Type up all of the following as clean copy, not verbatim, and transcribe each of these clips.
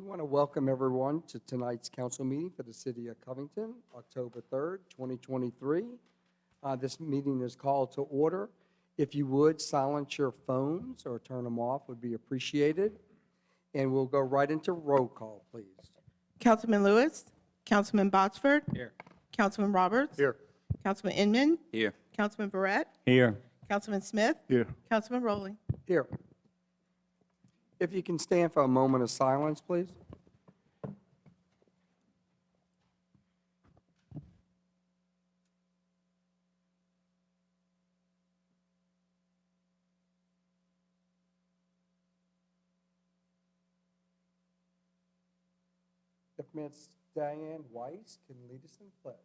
want to welcome everyone to tonight's council meeting for the City of Covington, October 3rd, 2023. This meeting is called to order. If you would, silence your phones or turn them off would be appreciated. And we'll go right into roll call, please. Councilman Lewis, Councilman Botsford, Here. Councilman Roberts, Here. Councilman Inman, Here. Councilman Barrett, Here. Councilman Smith, Here. Councilman Rowley. Here. If you can stand for a moment of silence, please. If Miss Diane Weiss can lead us in pledge.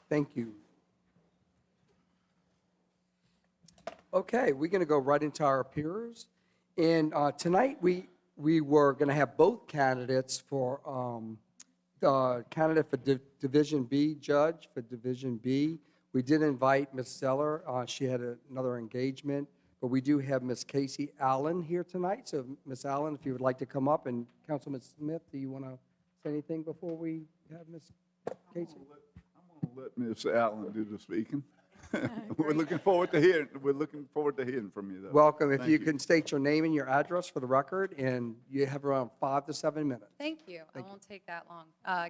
Thank you. Okay, we're going to go right into our appearers. And tonight, we were going to have both candidates for, candidate for Division B, judge for Division B. We did invite Ms. Zeller. She had another engagement. But we do have Ms. Casey Allen here tonight. So, Ms. Allen, if you would like to come up. And Councilman Smith, do you want to say anything before we have Ms. Casey? I'm going to let Ms. Allen do the speaking. We're looking forward to hearing from you, though. Welcome. If Thank you can state your name and your address for the record, and you have around 5 to 7 minutes. Thank you. Thank I you. won't take that long.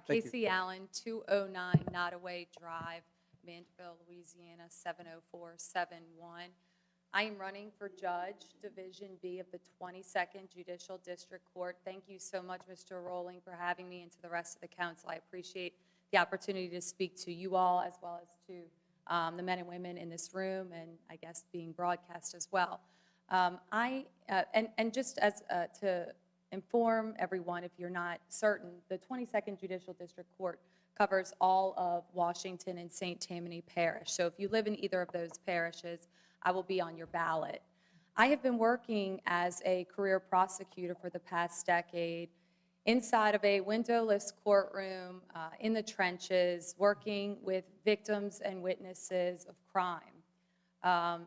you. Casey Allen, 209 Nottaway Drive, Mandeville, Louisiana, 70471. I am running for Judge, Division B of the 22nd Judicial District Court. Thank you so much, Mr. Rowling, for having me, and to the rest of the council. I appreciate the opportunity to speak to you all as well as to the men and women in this room, and I guess being broadcast as well. Just as to inform everyone, if you're not certain, the 22nd Judicial District Court covers all of Washington and St. Tammany Parish. So if you live in either of those parishes, I will be on your ballot. I have been working as a career prosecutor for the past decade inside of a windowless courtroom, in the trenches, working with victims and witnesses of crime.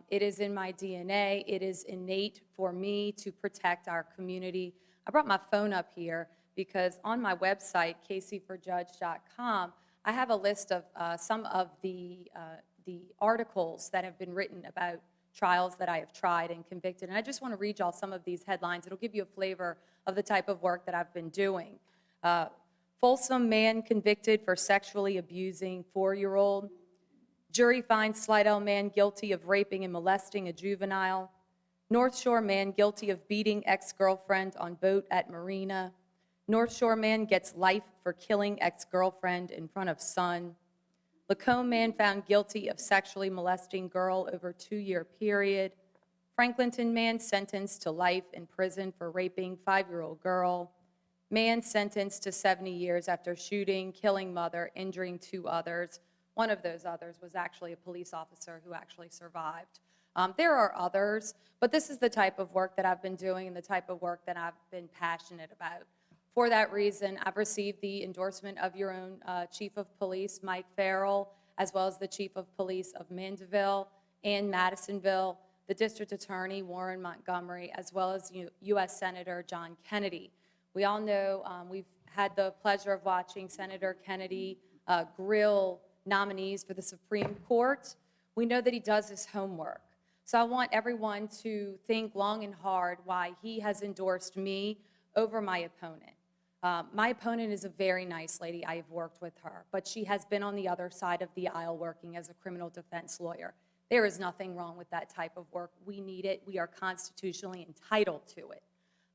It is in my DNA. It is innate for me to protect our community. I brought my phone up here because on my website, caseyforjudge.com, I have a list of some of the articles that have been written about trials that I have tried and convicted. And I just want to read y'all some of these headlines. It'll give you a flavor of the type of work that I've been doing. Folsom man convicted for sexually abusing 4-year-old. Jury finds Slidell man guilty of raping and molesting a juvenile. North Shore man guilty of beating ex-girlfriend on boat at Marina. North Shore man gets life for killing ex-girlfriend in front of son. Lacombe man found guilty of sexually molesting girl over 2-year period. Franklinton man sentenced to life in prison for raping 5-year-old girl. Man sentenced to 70 years after shooting, killing mother, injuring 2 others. One of those others was actually a police officer who actually survived. There are others, but this is the type of work that I've been doing and the type of work that I've been passionate about. For that reason, I've received the endorsement of your own Chief of Police, Mike Farrell, as well as the Chief of Police of Mandeville and Madisonville, the District Attorney, Warren Montgomery, as well as U.S. Senator John Kennedy. We all know we've had the pleasure of watching Senator Kennedy grill nominees for the Supreme Court. We know that he does his homework. So I want everyone to think long and hard why he has endorsed me over my opponent. My opponent is a very nice lady. I have worked with her, but she has been on the other side of the aisle working as a criminal defense lawyer. There is nothing wrong with that type of work. We need it. We are constitutionally entitled to it.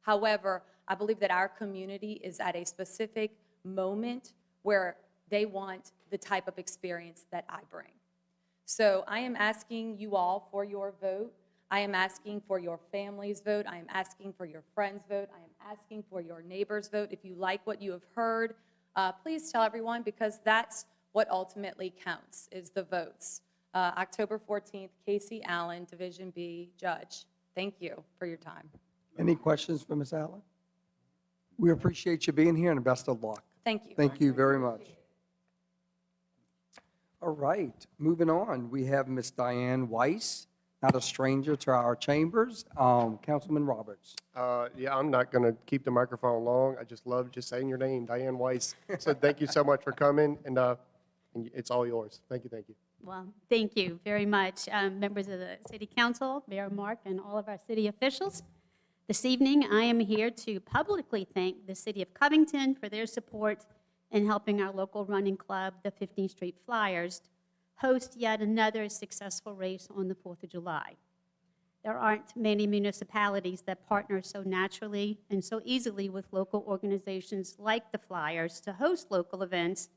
However, I believe that our community is at a specific moment where they want the type of experience that I bring. So I am asking you all for your vote. I am asking for your family's vote. I am asking for your friends' vote. I am asking for your neighbor's vote. If you like what you have heard, please tell everyone, because that's what ultimately counts, is the votes. October 14th, Casey Allen, Division B, Judge. Thank you for your time. Any questions for Ms. Allen? We appreciate you being here and best of luck. Thank you. Thank you very much. All right, moving on, we have Miss Diane Weiss, not a stranger to our chambers. Councilman Roberts. Yeah, I'm not going to keep the microphone long. I just love just saying your name, Diane Weiss. So thank you so much for coming, and it's all yours. Thank you, thank you. Well, thank you very much, members of the City Council, Mayor Mark, and all of our city officials. This evening, I am here to publicly thank the City of Covington for their support in helping our local running club, the 15th Street Flyers, host yet another successful race on the 4th of July. There aren't many municipalities that partner so naturally and so easily with local organizations like the Flyers to host local events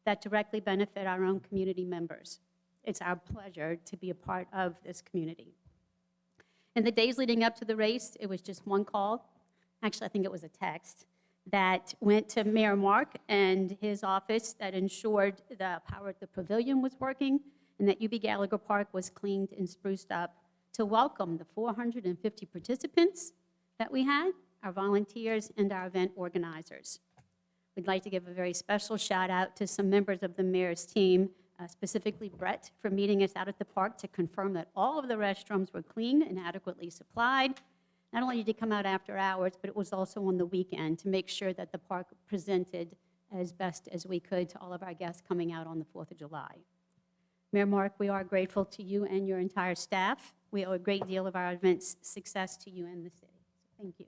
that directly benefit our own community members. It's our pleasure to be a part of this community. In the days leading up to the race, it was just one call, actually I think it was a text, that went to Mayor Mark and his office that ensured the power at the pavilion was working and that UB Gallagher Park was cleaned and spruced up to welcome the 450 participants that we had, our volunteers, and our event organizers. We'd like to give a very special shout out to some members of the mayor's team, specifically Brett, for meeting us out at the park to confirm that all of the restrooms were clean and adequately supplied. Not only did he come out after hours, but it was also on the weekend to make sure that the park presented as best as we could to all of our guests coming out on the 4th of July. Mayor Mark, we are grateful to you and your entire staff. We owe a great deal of our event's success to you and the city. So thank you.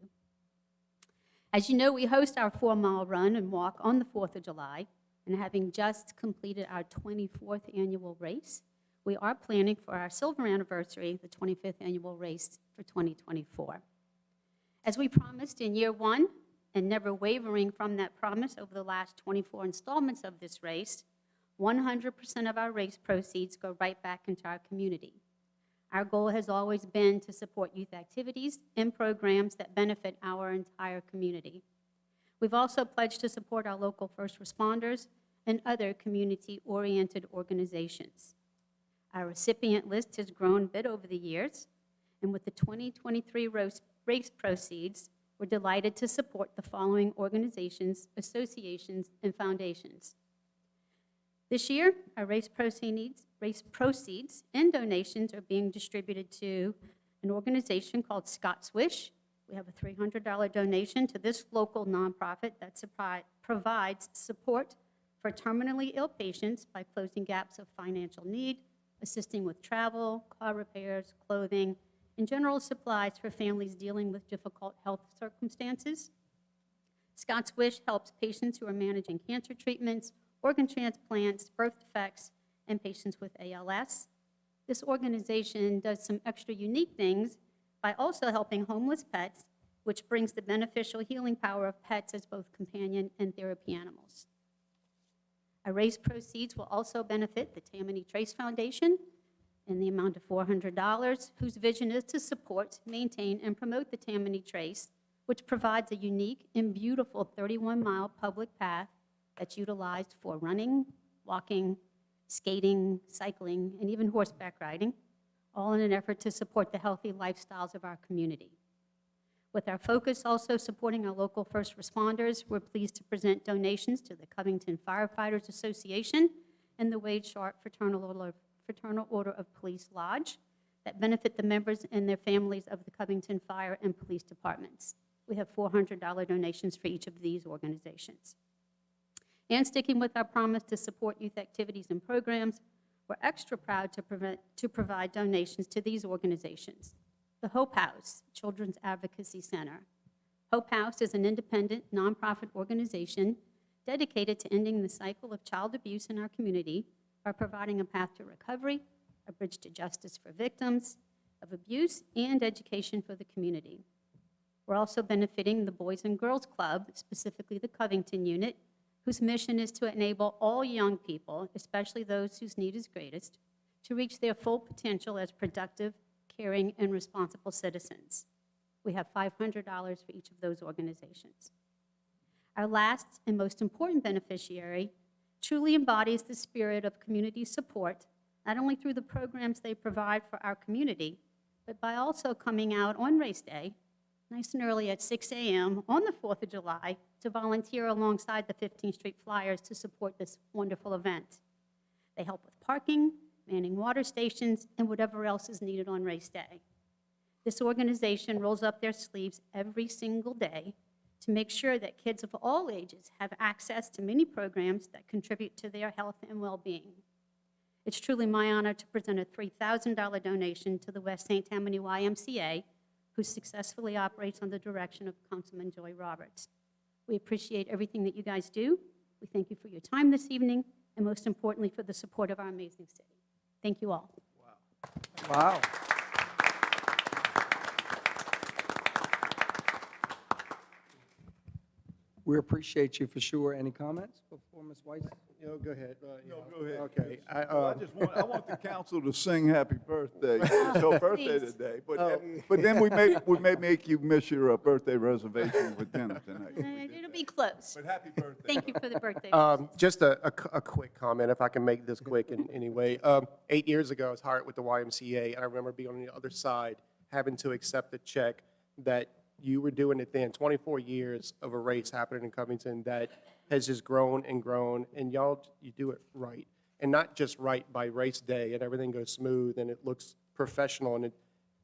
As you know, we host our 4-mile run and walk on the 4th of July, and having just completed our 24th annual race, we are planning for our silver anniversary, the 25th annual race for 2024. As we promised in year one, and never wavering from that promise over the last 24 installments of this race, 100% of our race proceeds go right back into our community. Our goal has always been to support youth activities and programs that benefit our entire community. We've also pledged to support our local first responders and other community-oriented organizations. Our recipient list has grown a bit over the years, and with the 2023 race proceeds, we're delighted to support the following organizations, associations, and foundations. This year, our race proceeds and donations are being distributed to an organization called Scott's Wish. We have a $300 donation to this local nonprofit that provides support for terminally ill patients by closing gaps of financial need, assisting with travel, car repairs, clothing, and general supplies for families dealing with difficult health circumstances. Scott's Wish helps patients who are managing cancer treatments, organ transplants, birth defects, and patients with ALS. This organization does some extra unique things by also helping homeless pets, which brings the beneficial healing power of pets as both companion and therapy animals. Our race proceeds will also benefit the Tammany Trace Foundation in the amount of $400, whose vision is to support, maintain, and promote the Tammany Trace, which provides a unique and beautiful 31-mile public path that's utilized for running, walking, skating, cycling, and even horseback riding, all in an effort to support the healthy lifestyles of our community. With our focus also supporting our local first responders, we're pleased to present donations to the Covington Firefighters Association and the Wade Sharp Fraternal Order of Police Lodge that benefit the members and their families of the Covington Fire and Police Departments. We have $400 donations for each of these organizations. And sticking with our promise to support youth activities and programs, we're extra proud to provide donations to these organizations. The Hope House Children's Advocacy Center. Hope House is an independent, nonprofit organization dedicated to ending the cycle of child abuse in our community by providing a path to recovery, a bridge to justice for victims of abuse, and education for the community. We're also benefiting the Boys and Girls Club, specifically the Covington unit, whose mission is to enable all young people, especially those whose need is greatest, to reach their full potential as productive, caring, and responsible citizens. We have $500 for each of those organizations. Our last and most important beneficiary truly embodies the spirit of community support, not only through the programs they provide for our community, but by also coming out on race day nice and early at 6 a.m. on the 4th of July to volunteer alongside the 15th Street Flyers to support this wonderful event. They help with parking, manning water stations, and whatever else is needed on race day. This organization rolls up their sleeves every single day to make sure that kids of all ages have access to many programs that contribute to their health and well-being. It's truly my honor to present a $3,000 donation to the West St. Tammany YMCA, who successfully operates under the direction of Councilman Joy Roberts. We appreciate everything that you guys do. We thank you for your time this evening, and most importantly, for the support of our amazing city. Thank you all. Wow. We appreciate you for sure. Any comments before Ms. Weiss? No, go ahead. No, go ahead. Okay. I want the council to sing happy birthday. It's your birthday Please. today, Oh. but then we may make you miss your birthday reservation with dinner tonight. It'll be close. But happy birthday. Thank you for the birthday. Just a quick comment, if I can make this quick in any way. 8 years ago, I was hired with the YMCA, and I remember being on the other side, having to accept a check that you were doing it then, 24 years of a race happening in Covington that has just grown and grown, and y'all, you do it right. And not just right by race day, and everything goes smooth, and it looks professional, and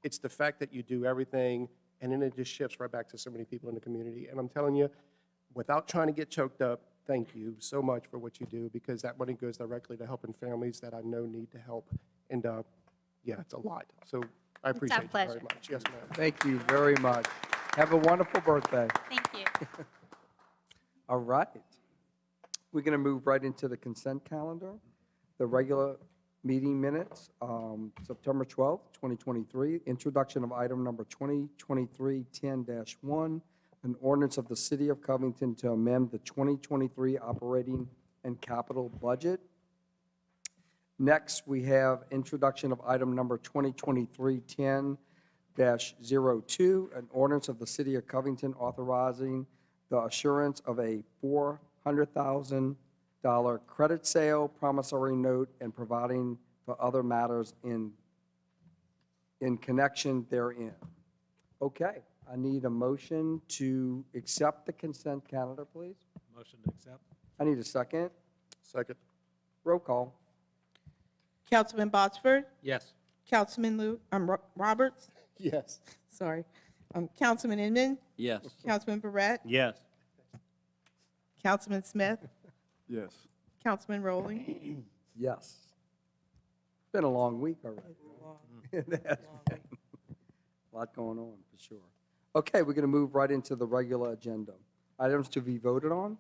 it's the fact that you do everything, and then it just shifts right back to so many people in the community. And I'm telling you, without trying to get choked up, thank you so much for what you do, because that money goes directly to helping families that I know need to help. And yeah, it's a lot. So I appreciate you very pleasure. much. Yes, ma'am. Thank you very much. Have a wonderful birthday. Thank you. All right. We're going to move right into the consent calendar. The regular meeting minutes, September 12th, 2023. Introduction of item number 2023-10-1, an ordinance of the City of Covington to amend the 2023 operating and capital budget. Next, we have introduction of item number 2023-10-02, an ordinance of the City of Covington authorizing the assurance of a $400,000 credit sale, promissory note, and providing for other matters in connection therein. Okay, I need a motion to accept the consent calendar, please. Motion to accept? I need a second. Second. Roll call. Councilman Botsford, Yes. Councilman Roberts, Yes. sorry, Councilman Inman, Yes. Councilman Barrett, Yes. Councilman Smith, Yes. Councilman Rowley. Yes. It's been a long week already. It has been. A lot going on, for sure. Okay, we're going to move right into the regular agenda. Items to be voted on.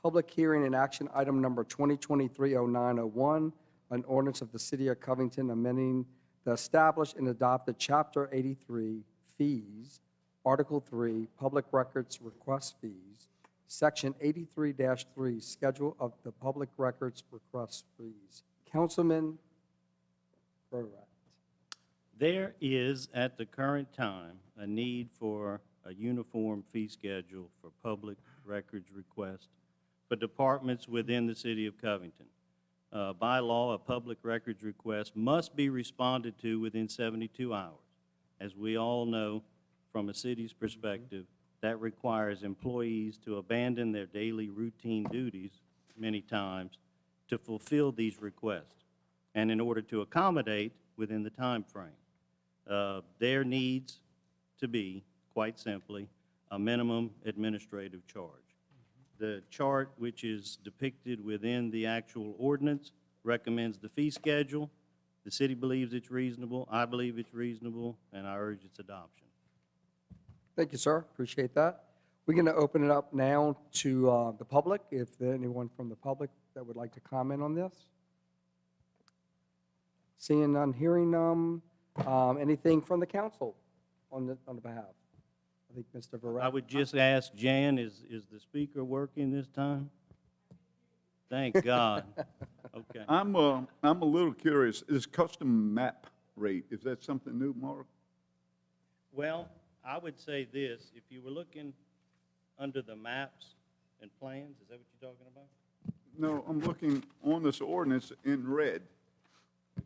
Public hearing and action item number 2023-0901, an ordinance of the City of Covington amending the established and adopted Chapter 83 fees, Article 3, Public Records Request Fees, Section 83-3, Schedule of the Public Records Request Fees. Councilman Borat. There is, at the current time, a need for a uniform fee schedule for public records requests for departments within the City of Covington. By law, a public records request must be responded to within 72 hours. As we all know, from a city's perspective, that requires employees to abandon their daily routine duties many times to fulfill these requests, and in order to accommodate within the time frame. There needs to be, quite simply, a minimum administrative charge. The chart, which is depicted within the actual ordinance, recommends the fee schedule. The city believes it's reasonable, I believe it's reasonable, and I urge its adoption. Thank you, sir. Appreciate that. We're going to open it up now to the public, if there's anyone from the public that would like to comment on this. Seeing none, hearing none. Anything from the council on the behalf? I think Mr. Varela. I would just ask Jan, is the speaker working this time? Thank God. Okay. I'm a little curious. Is custom map rate, is that something new, Mark? Well, I would say this, if you were looking under the maps and plans, is that what you're talking about? No, I'm looking on this ordinance in red.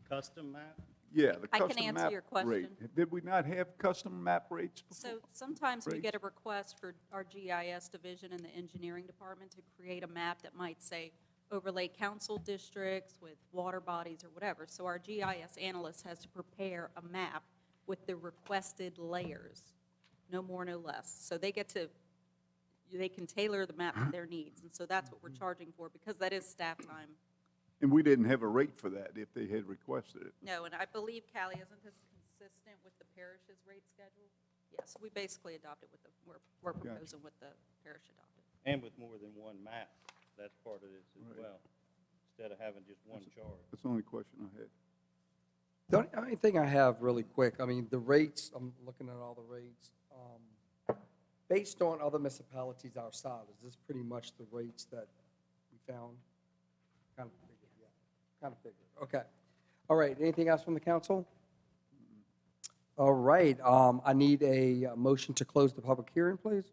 Custom map? Yeah, the I can custom answer map your question. rate. Did we not have custom map rates before? So sometimes we get a Rates. request for our GIS division in the engineering department to create a map that might say overlay council districts with water bodies or whatever. So our GIS analyst has to prepare a map with the requested layers, no more, no less. So they can tailor the map to their needs. And so that's what we're charging for, because that is staff time. And we didn't have a rate for that if they had requested it. No, and I believe, Callie, isn't this consistent with the parish's rate schedule? Yes, we basically adopted with we're proposing with the parish adopted. And with more than one map, that's part of this as well, instead of having just one charge. That's the only question I had. The only thing I have really quick, I mean, the rates, I'm looking at all the rates. Based on other municipalities our size, is this pretty much the rates that we found? Kind of figured, yeah, kind of figured, okay. All right, anything else from the council? All right, I need a motion to close the public hearing, please.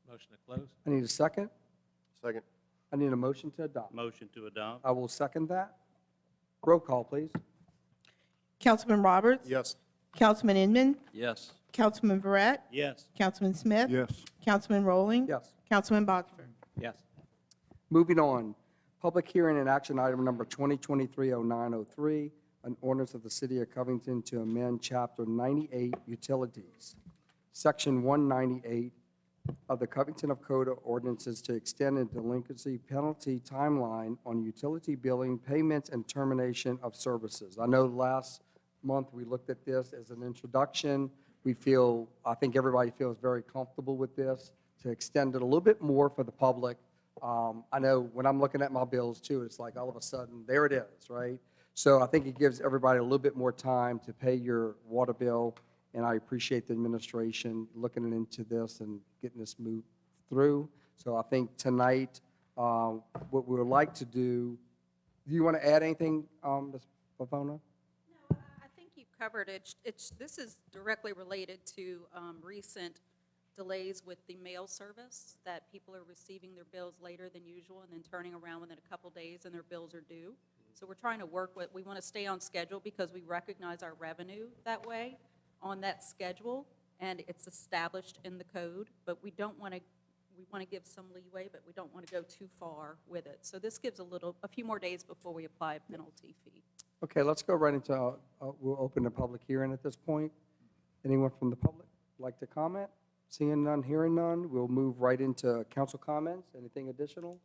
Motion to close? I need a second. Second. I need a motion to adopt. Motion to adopt? I will second that. Roll call, please. Councilman Roberts? Yes. Councilman Inman? Yes. Councilman Verret? Yes. Councilman Smith? Yes. Councilman Rowling? Yes. Councilman Botsford? Yes. Moving on, public hearing and action item number 2023-0903, an ordinance of the City of Covington to amend Chapter 98 Utilities, Section 198 of the Covington of Code of Ordinances to extend a delinquency penalty timeline on utility billing, payments, and termination of services. I know last month we looked at this as an introduction. I think everybody feels very comfortable with this, to extend it a little bit more for the public. I know when I'm looking at my bills too, it's like all of a sudden, there it is, right? So I think it gives everybody a little bit more time to pay your water bill, and I appreciate the administration looking into this and getting this moved through. So I think tonight, what we would like to do you want to add anything, Ms. Pavona? No, I think you covered it. This is directly related to recent delays with the mail service, that people are receiving their bills later than usual and then turning around within a couple days and their bills are due. So we're trying to we want to stay on schedule because we recognize our revenue that way on that schedule, and it's established in the code, but we want to give some leeway, but we don't want to go too far with it. So this gives a few more days before we apply a penalty fee. Okay, let's go right into, we'll open the public hearing at this point. Anyone from the public like to comment? Seeing none, hearing none, we'll move right into council comments. Anything additional?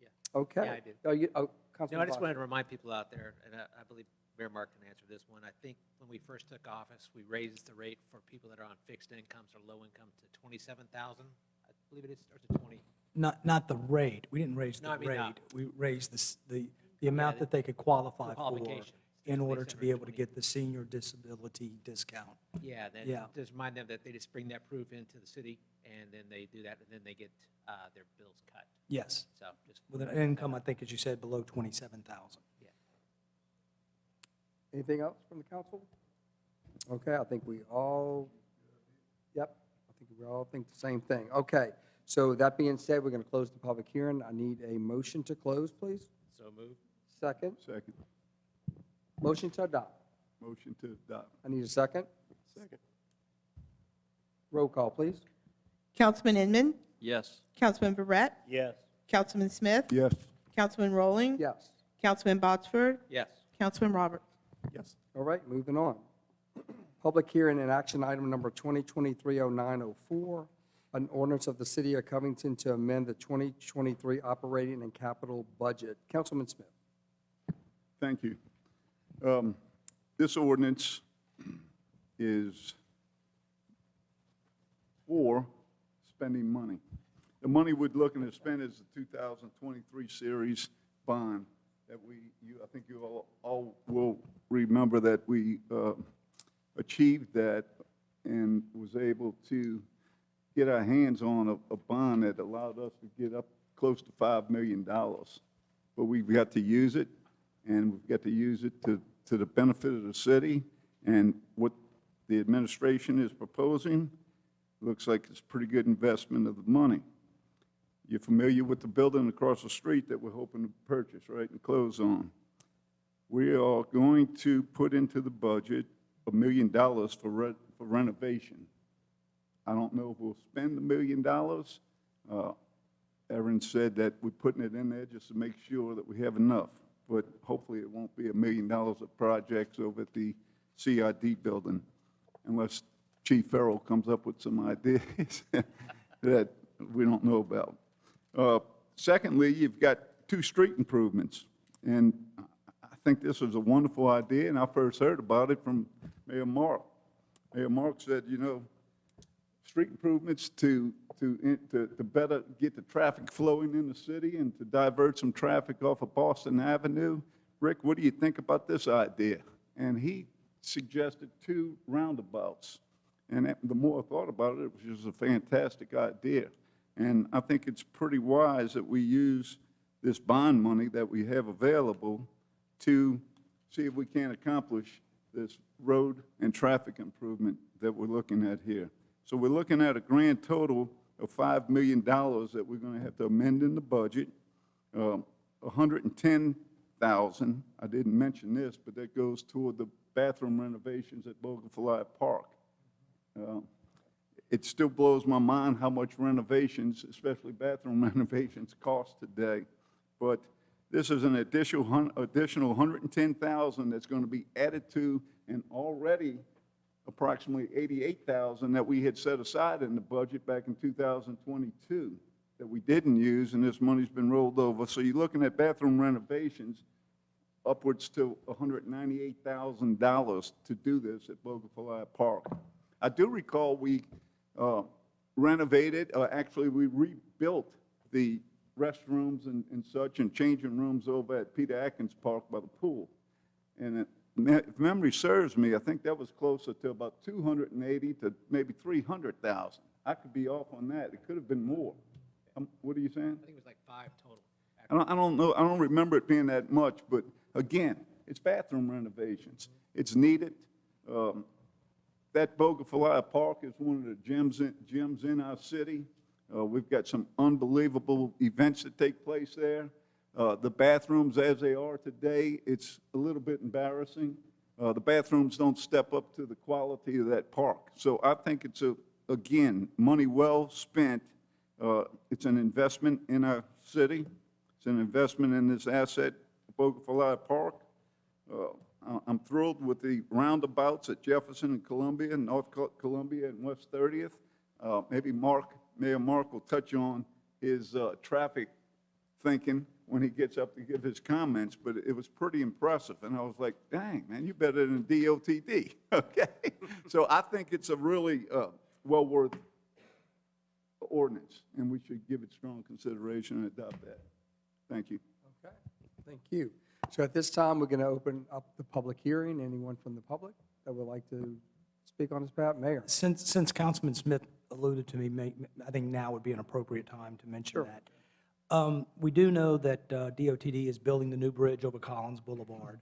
Yeah. Okay. Yeah, I do. Councilman No, I just Boswell. wanted to remind people out there, and I believe Mayor Mark can answer this one. I think when we first took office, we raised the rate for people that are on fixed incomes or low income to 27,000. I believe it is, or is it 20? Not the rate. We didn't raise No, the I mean, rate. We raised the amount the- that they could qualify the for qualification. in order to 27 or be able to 20. get the senior disability discount. Yeah, then Yeah. just remind them that they just bring that proof into the city, and then they do that, and then they get their bills cut. Yes, So just. with an income, I think, as you said, below 27,000. Yeah. Anything else from the council? Okay, I think we all, yep, I think we all think the same thing. Okay, so that being said, we're going to close the public hearing. I need a motion to close, please. So move. Second. Second. Motion to adopt. Motion to adopt. I need a second. Second. Roll call, please. Councilman Inman? Yes. Councilman Verret? Yes. Councilman Smith? Yes. Councilman Rowling? Yes. Councilman Botsford? Yes. Councilman Roberts? Yes. All right, moving on. Public hearing and action item number 2023-0904, an ordinance of the City of Covington to amend the 2023 operating and capital budget. Councilman Smith. Thank you. This ordinance is for spending money. The money we're looking to spend is the 2023 series bond that I think you all will remember that we achieved that and was able to get our hands on a bond that allowed us to get up close to $5 million. But we've got to use it, and we've got to use it to the benefit of the city. And what the administration is proposing looks like it's a pretty good investment of the money. You're familiar with the building across the street that we're hoping to purchase, right, and close on. we are going to put into the budget $1 million for renovation. I don't know if we'll spend $1 million. Erin said that we're putting it in there just to make sure that we have enough, but hopefully it won't be $1 million of projects over at the CID building, unless Chief Farrell comes up with some ideas that we don't know about. Secondly, you've got 2 street improvements, and I think this is a wonderful idea, and I first heard about it from Mayor Mark. Mayor Mark said, you know, street improvements to better get the traffic flowing in the city and to divert some traffic off of Boston Avenue. Rick, what do you think about this idea? And he suggested 2 roundabouts. And the more I thought about it, it was just a fantastic idea. And I think it's pretty wise that we use this bond money that we have available to see if we can accomplish this road and traffic improvement that we're looking at here. So we're looking at a grand total of $5 million that we're going to have to amend in the budget. $110,000, I didn't mention this, but that goes toward the bathroom renovations at Bogafly Park. It still blows my mind how much renovations, especially bathroom renovations, cost today. But this is an additional $110,000 that's going to be added to an already approximately $88,000 that we had set aside in the budget back in 2022 that we didn't use, and this money's been rolled over. So you're looking at bathroom renovations upwards to $198,000 to do this at Bogafly Park. I do recall we renovated, actually we rebuilt the restrooms and such and changing rooms over at Peter Atkins Park by the pool. And if memory serves me, I think that was closer to about 280 to maybe 300,000. I could be off on that. It could have been more. What are you saying? I think it was like 5 total. I don't know. I don't remember it being that much, but again, it's bathroom renovations. It's needed. That Bogafly Park is one of the gems in our city. We've got some unbelievable events that take place there. The bathrooms as they are today, it's a little bit embarrassing. The bathrooms don't step up to the quality of that park. So I think it's, again, money well spent. It's an investment in our city. It's an investment in this asset, Bogafly Park. I'm thrilled with the roundabouts at Jefferson and Columbia, North Columbia and West 30th. Maybe Mayor Mark will touch on his traffic thinking when he gets up to give his comments, but it was pretty impressive. And I was like, dang, man, you're better than DOTD, okay? So I think it's a really well-worth ordinance, and we should give it strong consideration and adopt that. Thank you. Okay, thank you. So at this time, we're going to open up the public hearing. Anyone from the public that would like to speak on this behalf? Mayor? Since Councilman Smith alluded to me, I think now would be an appropriate time to mention Sure. that. We do know that DOTD is building the new bridge over Collins Boulevard,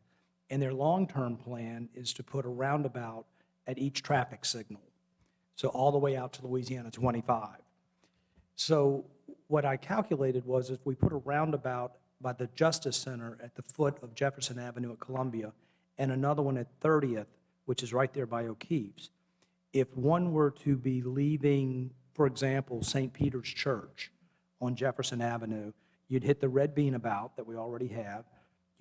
and their long-term plan is to put a roundabout at each traffic signal, so all the way out to Louisiana 25. So what I calculated was if we put a roundabout by the Justice Center at the foot of Jefferson Avenue at Columbia, and another one at 30th, which is right there by O'Keefe's, if one were to be leaving, for example, St. Peter's Church on Jefferson Avenue, you'd hit the red beanabout that we already have,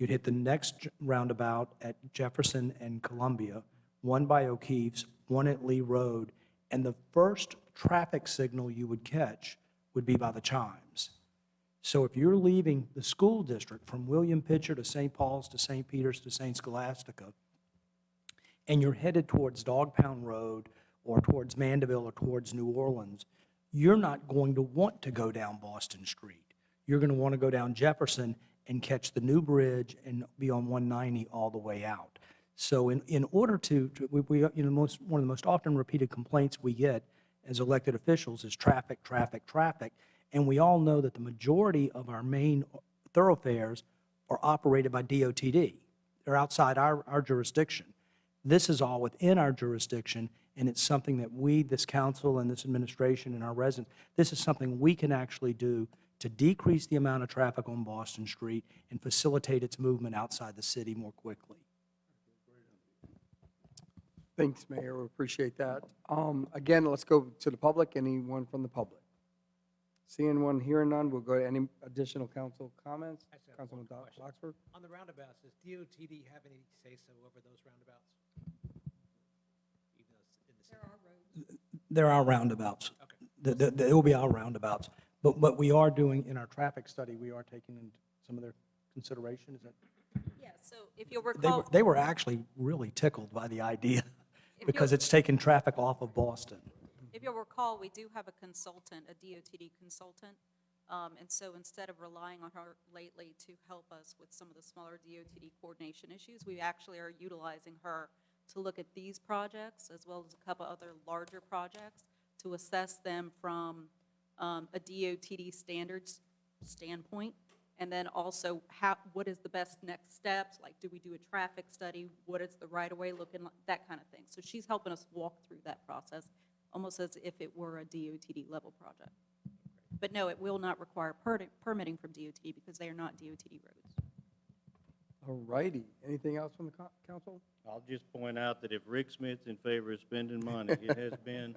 you'd hit the next roundabout at Jefferson and Columbia, one by O'Keefe's, one at Lee Road, and the first traffic signal you would catch would be by the chimes. So if you're leaving the school district from William Pitcher to St. Paul's to St. Peter's to St. Scholastica, and you're headed towards Dog Pound Road or towards Mandeville or towards New Orleans, you're not going to want to go down Boston Street. You're going to want to go down Jefferson and catch the new bridge and be on 190 all the way out. So in order to one of the most often repeated complaints we get as elected officials is traffic, traffic, traffic. And we all know that the majority of our main thoroughfares are operated by DOTD. They're outside our jurisdiction. This is all within our jurisdiction, and it's something that we, this council and this administration and our residents, this is something we can actually do to decrease the amount of traffic on Boston Street and facilitate its movement outside the city more quickly. Thanks, Mayor, we appreciate that. Again, let's go to the public. Anyone from the public? Seeing one, hearing none, we'll go to any additional council comments? I just have Councilman one question. Oxford? On the roundabouts, does DOTD have any say-so over those roundabouts? Even though it's in the city? There are roundabouts. There will be our roundabouts. But we are doing, in our traffic study, we are taking into some of their consideration, is that? Yeah, so if you'll recall. They were actually really tickled by the idea, because it's taken traffic off of Boston. If you'll recall, we do have a consultant, a DOTD consultant, and so instead of relying on her lately to help us with some of the smaller DOTD coordination issues, we actually are utilizing her to look at these projects as well as a couple other larger projects to assess them from a DOTD standards standpoint, and then also what is the best next steps, like do we do a traffic study, what is the right-of-way looking like, that kind of thing. So she's helping us walk through that process, almost as if it were a DOTD level project. But no, it will not require permitting from DOTD because they are not DOTD roads. All righty. Anything else from the council? I'll just point out that if Rick Smith's in favor of spending money, it has been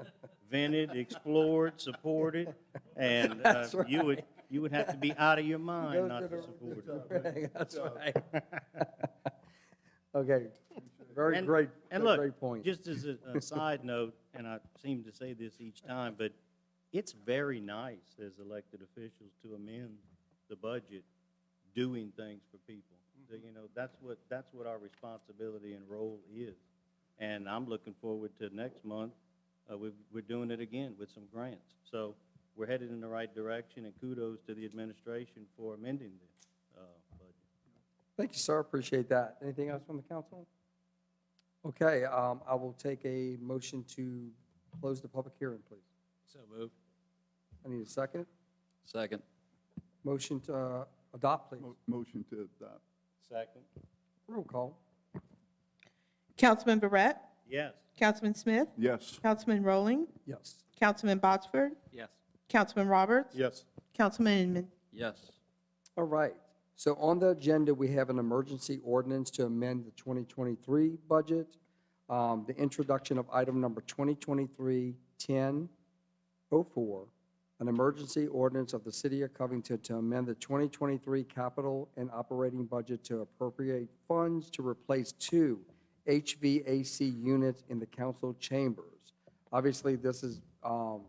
vented, explored, supported, and That's right. you would have to be out of your mind Goes not to to the- support it. That's right. Okay, very And- great, And great look, point. just as a side note, and I seem to say this each time, but it's very nice as elected officials to amend the budget, doing things for people. So, you know, that's what our responsibility and role is. And I'm looking forward to next month, we're doing it again with some grants. So we're headed in the right direction, and kudos to the administration for amending the budget. Thank you, sir, appreciate that. Anything else from the council? Okay, I will take a motion to close the public hearing, please. So moved. I need a second. Second. Motion to adopt, please. Motion to adopt. Second? Roll call. Councilman Barrett, Yes. Councilman Smith, Yes. Councilman Rowling, Yes. Councilman Botsford, Yes. Councilman Roberts, Yes. Councilman Inman. Yes. All right. So on the agenda, we have an emergency ordinance to amend the 2023 budget. The introduction of item number 2023-1004, an emergency ordinance of the City of Covington to amend the 2023 capital and operating budget to appropriate funds to replace 2 HVAC units in the council chambers. Obviously, this is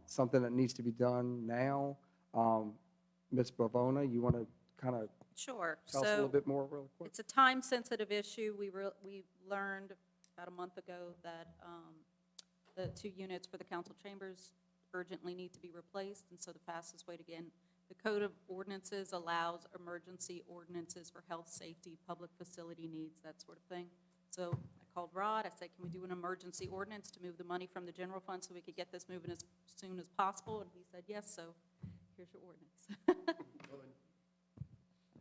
something that needs to be done now. Ms. Bavona, you want to kind of Sure. tell us a little bit more real quick? It's a time-sensitive issue. We learned about a month ago that the 2 units for the council chambers urgently need to be replaced, and so the fastest way to get in. The Code of Ordinances allows emergency ordinances for health, safety, public facility needs, that sort of thing. So I called Rod, I said, can we do an emergency ordinance to move the money from the general fund so we could get this moving as soon as possible? And he said, yes, so here's your ordinance.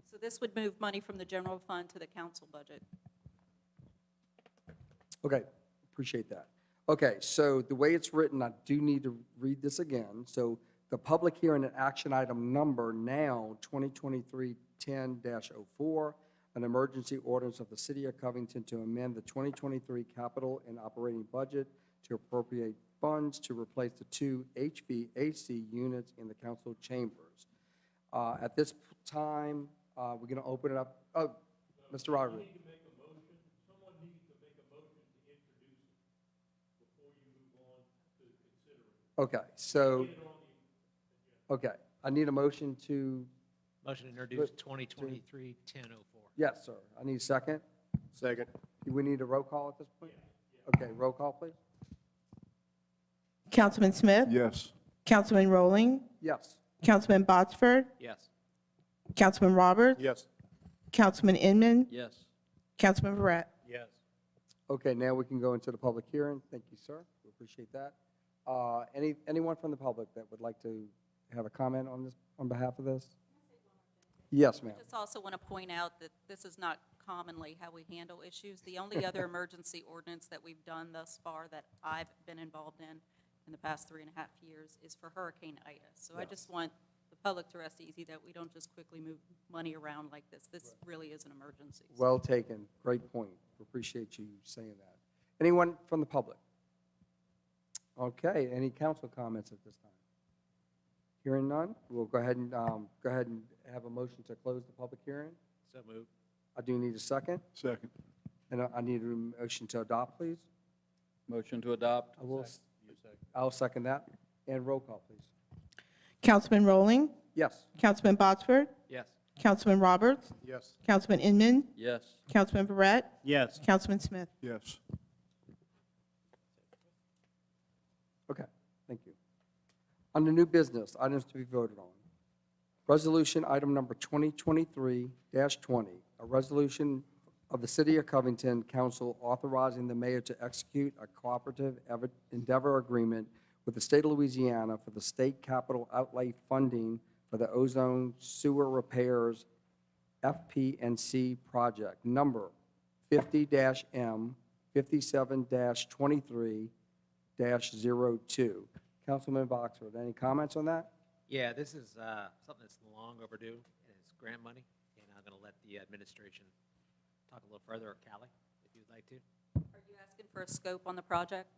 So this would move money from the general fund to the council budget. Okay, appreciate that. Okay, so the way it's written, I do need to read this again. So the public hearing and action item number now, 2023-10-04, an emergency ordinance of the City of Covington to amend the 2023 capital and operating budget to appropriate funds to replace the 2 HVAC units in the council chambers. At this time, we're going to open it up. Oh, Mr. Rodriguez. Okay, so, okay, I need a motion to, Motion to introduce 2023-1004. yes, sir. I need a second. Second. Do we need a roll call at this point? Okay, roll call, please. Councilman Smith, Yes. Councilman Rowling, Yes. Councilman Botsford, Yes. Councilman Roberts, Yes. Councilman Inman, Yes. Councilman Barrett. Yes. Okay, now we can go into the public hearing. Thank you, sir. We appreciate that. Anyone from the public that would like to have a comment on this, on behalf of this? Yes, ma'am. Just also want to point out that this is not commonly how we handle issues. The only other emergency ordinance that we've done thus far that I've been involved in the past 3.5 years is for Hurricane Ida. So I just want the public to rest easy that we don't just quickly move money around like this. This really is an emergency. Well taken. Great point. Appreciate you saying that. Anyone from the public? Okay, any council comments at this time? Hearing none, we'll go ahead and have a motion to close the public hearing. So moved. I do need a second, Second. and I need a motion to adopt, please. Motion to adopt. I'll second that. And roll call, please. Councilman Rowling, Yes. Councilman Botsford, Yes. Councilman Roberts, Yes. Councilman Inman, Yes. Councilman Verret, Yes. Councilman Smith. Yes. Okay, thank you. Under new business, items to be voted on. Resolution item number 2023-20, a resolution of the City of Covington Council authorizing the mayor to execute a cooperative endeavor agreement with the state of Louisiana for the state capital outlay funding for the ozone sewer repairs FP&C project, number 50-M 57-23-02. Councilman Boxford, any comments on that? Yeah, this is something that's long overdue, and it's grant money, and I'm going to let the administration talk a little further, Callie, if you'd like to. Are you asking for a scope on the project?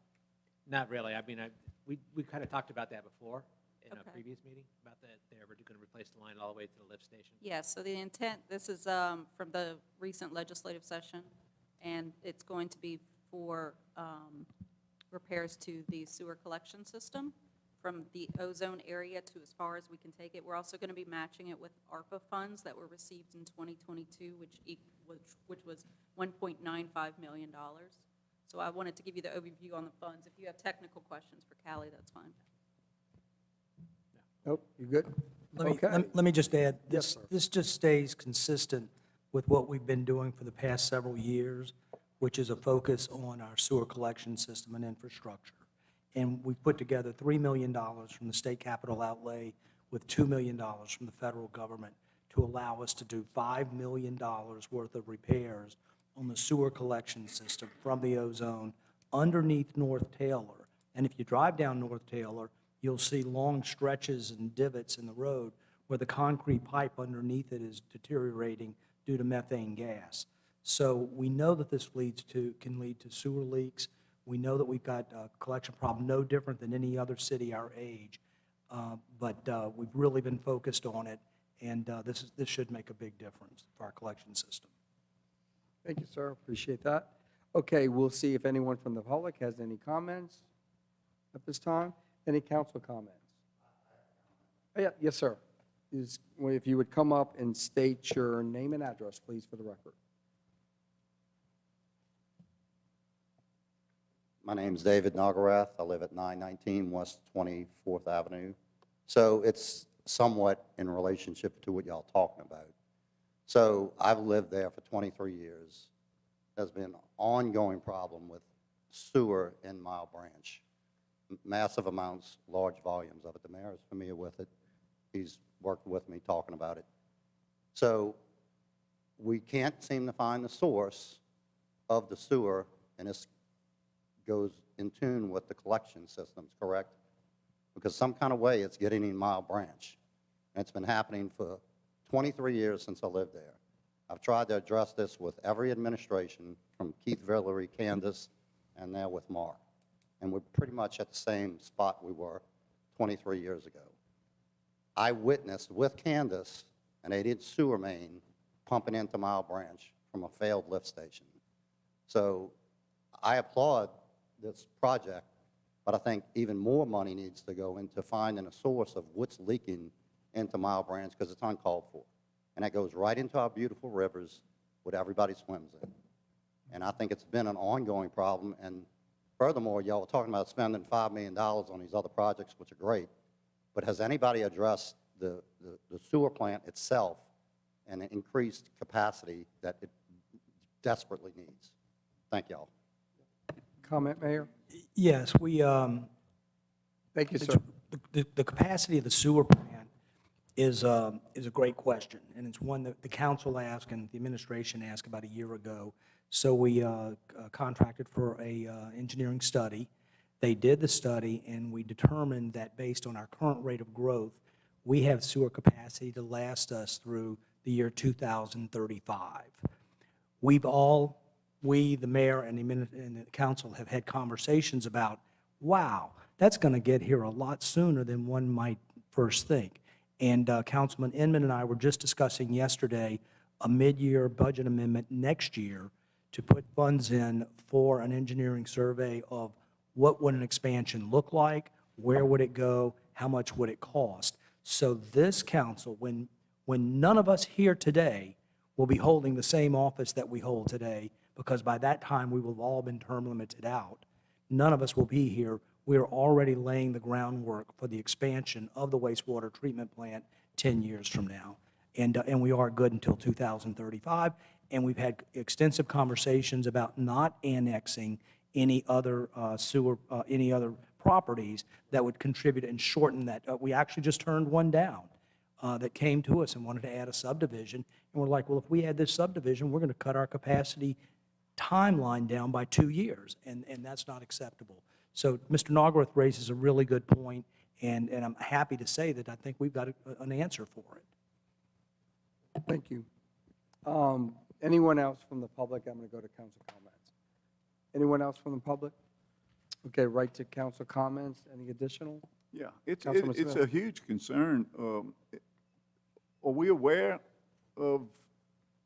Not really. I mean, we kind of talked about that before in a Okay. previous meeting, about that they were going to replace the line all the way to the lift station. Yes, so the intent, this is from the recent legislative session, and it's going to be for repairs to the sewer collection system from the ozone area to as far as we can take it. We're also going to be matching it with ARPA funds that were received in 2022, which was $1.95 million. So I wanted to give you the overview on the funds. If you have technical questions for Callie, that's fine. Nope, you good? Okay. Let me just add, Yes, sir. this just stays consistent with what we've been doing for the past several years, which is a focus on our sewer collection system and infrastructure. And we put together $3 million from the state capital outlay with $2 million from the federal government to allow us to do $5 million worth of repairs on the sewer collection system from the ozone underneath North Taylor. And if you drive down North Taylor, you'll see long stretches and divots in the road where the concrete pipe underneath it is deteriorating due to methane gas. So we know that this can lead to sewer leaks. We know that we've got a collection problem no different than any other city our age, but we've really been focused on it, and this should make a big difference for our collection system. Thank you, sir. Appreciate that. Okay, we'll see if anyone from the public has any comments at this time. Any council comments? Oh, yeah, yes, sir. If you would come up and state your name and address, please, for the record. My name's David Nagarath. I live at 919 West 24th Avenue. So it's somewhat in relationship to what y'all talking about. So I've lived there for 23 years. There's been an ongoing problem with sewer in Mile Branch. Massive amounts, large volumes of it. The mayor is familiar with it. He's worked with me talking about it. So we can't seem to find the source of the sewer, and this goes in tune with the collection systems, correct? Because some kind of way it's getting in Mile Branch. And it's been happening for 23 years since I lived there. I've tried to address this with every administration, from Keith Villery, Candace, and now with Mark. And we're pretty much at the same spot we were 23 years ago. I witnessed with Candace an 8-inch sewer main pumping into Mile Branch from a failed lift station. So I applaud this project, but I think even more money needs to go into finding a source of what's leaking into Mile Branch, because it's uncalled for. And that goes right into our beautiful rivers, what everybody swims in. And I think it's been an ongoing problem. And furthermore, y'all were talking about spending $5 million on these other projects, which are great, but has anybody addressed the sewer plant itself and the increased capacity that it desperately needs? Thank y'all. Comment, Mayor? Yes, we, Thank you, sir. the capacity of the sewer plant is a great question, and it's one that the council asked and the administration asked about a year ago. So we contracted for a engineering study. They did the study, and we determined that based on our current rate of growth, we have sewer capacity to last us through the year 2035. We, the mayor and the council have had conversations about, wow, that's going to get here a lot sooner than one might first think. And Councilman Inman and I were just discussing yesterday a mid-year budget amendment next year to put funds in for an engineering survey of what would an expansion look like, where would it go, how much would it cost. So this council, when none of us here today will be holding the same office that we hold today, because by that time we will have all been term limited out, none of us will be here. We're already laying the groundwork for the expansion of the wastewater treatment plant 10 years from now. And we are good until 2035. And we've had extensive conversations about not annexing any other any other properties that would contribute and shorten that. We actually just turned one down that came to us and wanted to add a subdivision. And we're like, well, if we add this subdivision, we're going to cut our capacity timeline down by 2 years, and that's not acceptable. So Mr. Nograth raises a really good point, and I'm happy to say that I think we've got an answer for it. Thank you. Anyone else from the public? I'm going to go to council comments. Anyone else from the public? Okay, right to council comments. Any additional? Yeah, Councilman it's Smith. a huge concern. Are we aware of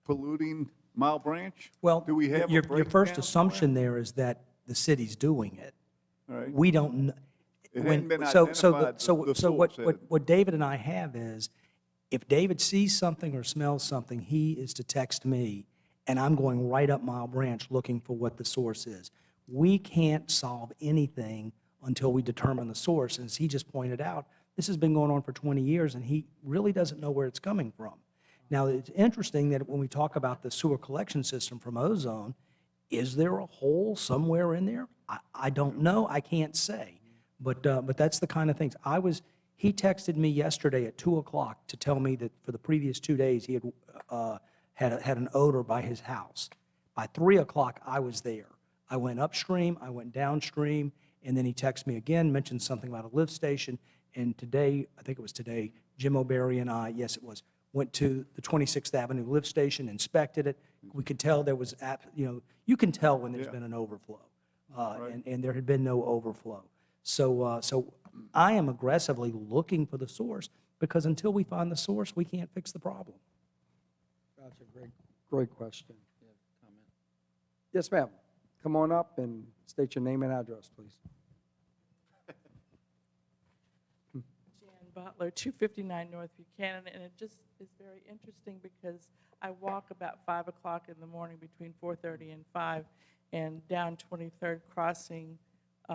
polluting Mile Branch? Well, Do we have a your breakdown first on assumption there is that the city's doing it. All right. We don't know. It hadn't been So identified, the what, source had. what David and I have is, if David sees something or smells something, he is to text me, and I'm going right up Mile Branch looking for what the source is. We can't solve anything until we determine the source. And as he just pointed out, this has been going on for 20 years, and he really doesn't know where it's coming from. Now, it's interesting that when we talk about the sewer collection system from Ozone, is there a hole somewhere in there? I don't know. I can't say. But that's the kind of things. He texted me yesterday at 2 o'clock to tell me that for the previous 2 days, he had an odor by his house. By 3 o'clock, I was there. I went upstream, I went downstream, and then he texted me again, mentioned something about a lift station. And today, I think it was today, Jim O'Barry and I, yes, it was, went to the 26th Avenue lift station, inspected it. We could tell there was, you can tell when there's been an overflow. And there had been no overflow. So I am aggressively looking for the source, because until we find the source, we can't fix the problem. Gotcha, great question. Yes, ma'am. Come on up and state your name and address, please. Jan Butler, 259 North Buchanan, and it just is very interesting because I walk about 5 o'clock in the morning between 4:30 and 5, and down 23rd crossing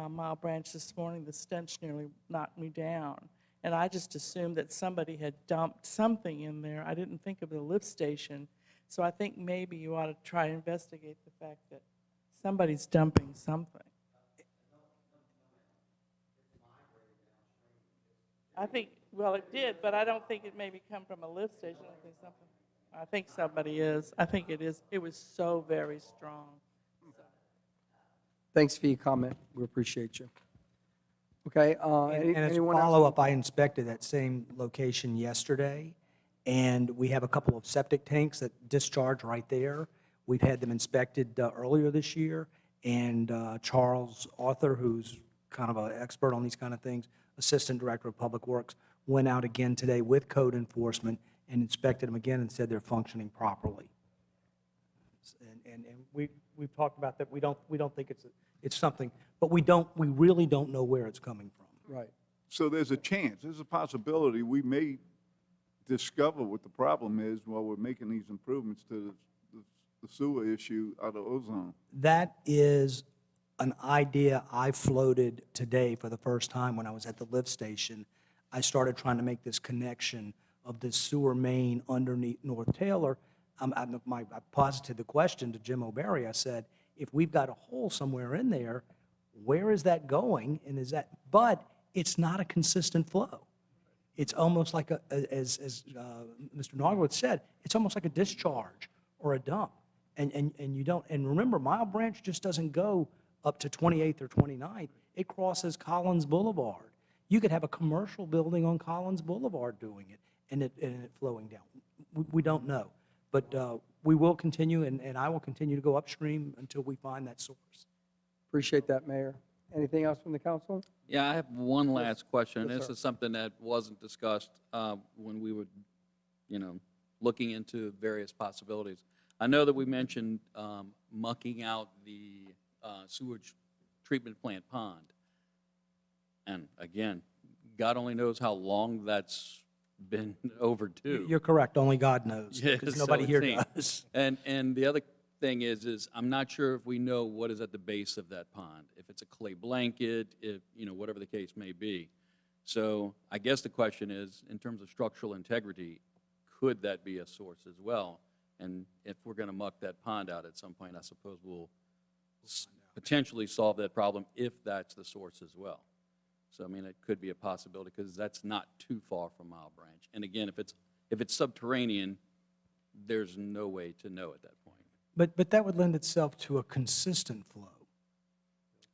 Mile Branch this morning, the stench nearly knocked me down. And I just assumed that somebody had dumped something in there. I didn't think of the lift station. So I think maybe you ought to try to investigate the fact that somebody's dumping something. I think, well, it did, but I don't think it maybe come from a lift station. I think somebody is. I think it is. It was so very strong. Thanks for your comment. We appreciate you. Okay, And as a anyone else? follow-up, I inspected that same location yesterday, and we have a couple of septic tanks that discharge right there. We've had them inspected earlier this year, and Charles Arthur, who's kind of an expert on these kind of things, Assistant Director of Public Works, went out again today with code enforcement and inspected them again and said they're functioning properly. And we've talked about that. We don't think it's something, but we really don't know where it's coming from. Right. So there's a chance, there's a possibility we may discover what the problem is while we're making these improvements to the sewer issue out of Ozone. That is an idea I floated today for the first time when I was at the lift station. I started trying to make this connection of this sewer main underneath North Taylor. I posited the question to Jim O'Barry. I said, if we've got a hole somewhere in there, where is that going? And but it's not a consistent flow. It's almost like, as Mr. Norwood said, it's almost like a discharge or a dump. And you don't, and remember, Mile Branch just doesn't go up to 28th or 29th. It crosses Collins Boulevard. You could have a commercial building on Collins Boulevard doing it and it flowing down. We don't know. But we will continue, and I will continue to go upstream until we find that source. Appreciate that, Mayor. Anything else from the council? Yeah, I have one last question, and Yes, this sir. is something that wasn't discussed when we were, looking into various possibilities. I know that we mentioned mucking out the sewage treatment plant pond. And again, God only knows how long that's been overdue. You're correct, only God knows, Yeah, because so nobody it here seems. does. And the other thing is I'm not sure if we know what is at the base of that pond, if it's a clay blanket, if, whatever the case may be. So I guess the question is, in terms of structural integrity, could that be a source as well? And if we're going to muck that pond out at some point, I suppose we'll potentially solve that problem if that's the source as well. So, I mean, it could be a possibility because that's not too far from Mile Branch. And again, if it's subterranean, there's no way to know at that point. But that would lend itself to a consistent flow.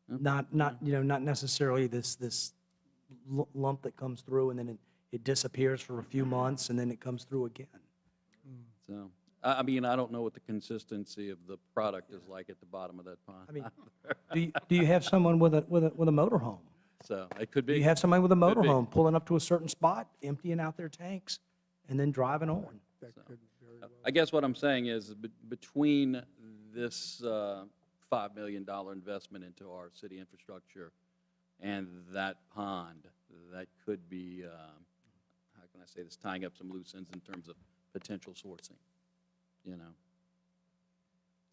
Not necessarily this lump that comes through and then it disappears for a few months and then it comes through again. So, I mean, I don't know what the consistency of the product is like at the bottom of that pond. I mean, do you have someone with a motorhome? So, it could Do be. you have somebody with a Could be. motorhome pulling up to a certain spot, emptying out their tanks, and then driving on? That could very well. I guess what I'm saying is between this $5 million investment into our city infrastructure and that pond, that could be, how can I say this, tying up some loose ends in terms of potential sourcing,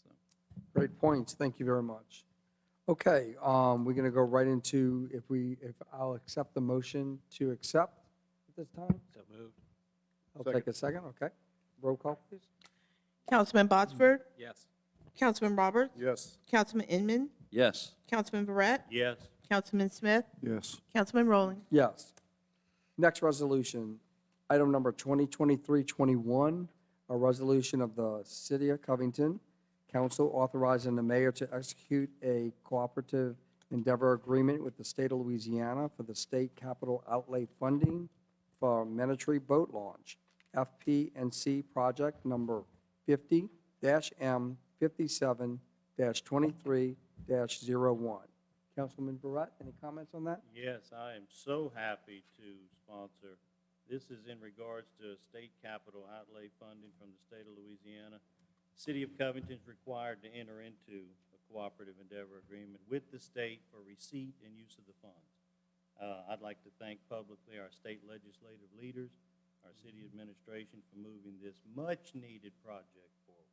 So, Great points. Thank you very much. Okay, we're going to go right into, if I'll accept the motion to accept at this time. So moved. I'll take a second, okay. Roll call, please. Councilman Botsford, Yes. Councilman Roberts, Yes. Councilman Inman, yes. Councilman Verret, Yes. Councilman Smith, Yes. Councilman Rowling. Yes. Next resolution, item number 2023-21, a resolution of the City of Covington Council authorizing the mayor to execute a cooperative endeavor agreement with the state of Louisiana for the state capital outlay funding for Menatry Boat Launch, FP&C project number 50-M57-23-01. Councilman Barrett, any comments on that? Yes, I am so happy to sponsor. This is in regards to state capital outlay funding from the state of Louisiana. City of Covington is required to enter into a cooperative endeavor agreement with the state for receipt and use of the funds. I'd like to thank publicly our state legislative leaders, our city administration for moving this much-needed project forward.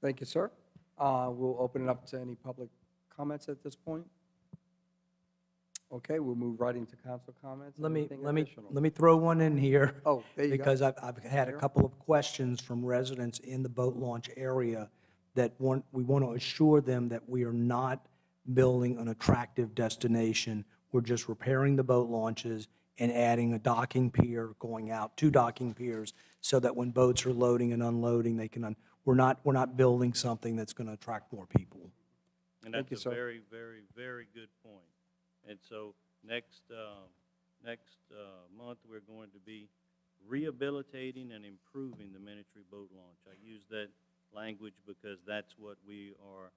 Thank you, sir. We'll open it up to any public comments at this point. Okay, we'll move right into council comments. Let me Anything additional? throw one in here. Oh, there you go. Because I've had a Mayor? couple of questions from residents in the boat launch area that we want to assure them that we are not building an attractive destination. We're just repairing the boat launches and adding a docking pier, going out 2 docking piers, so that when boats are loading and unloading, they can, we're not building something that's going to attract more people. And Thank you, that's a sir. very, very, very good point. And so next month, we're going to be rehabilitating and improving the Menatry boat launch. I use that language because that's what we are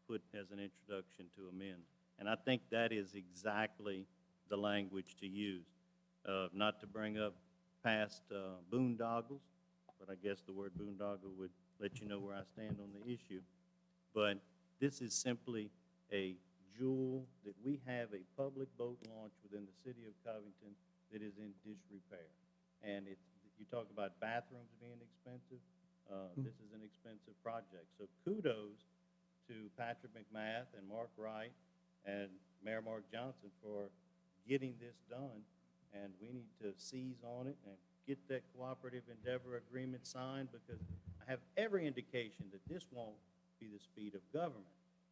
put as an introduction to amend. And I think that is exactly the language to use. Not to bring up past boondoggles, but I guess the word boondoggle would let you know where I stand on the issue. But this is simply a jewel that we have a public boat launch within the city of Covington that is in disrepair. And you talk about bathrooms being expensive. This is an expensive project. So kudos to Patrick McMath and Mark Wright and Mayor Mark Johnson for getting this done. And we need to seize on it and get that cooperative endeavor agreement signed, because I have every indication that this won't be the speed of government.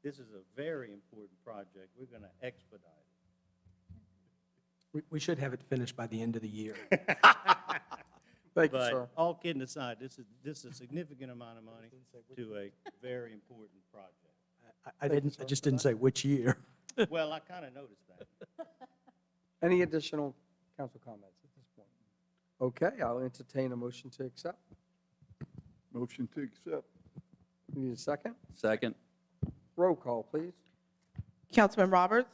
This is a very important project. We're going to expedite it. We should have it finished by the end of the year. Thank you, sir. But all kidding aside, this is a significant amount of money to a very important project. I just didn't say which year. Well, I kind of noticed that. Any additional council comments at this point? Okay, I'll entertain a motion to accept. Motion to accept. Need a second? Second? Roll call, please. Councilman Roberts,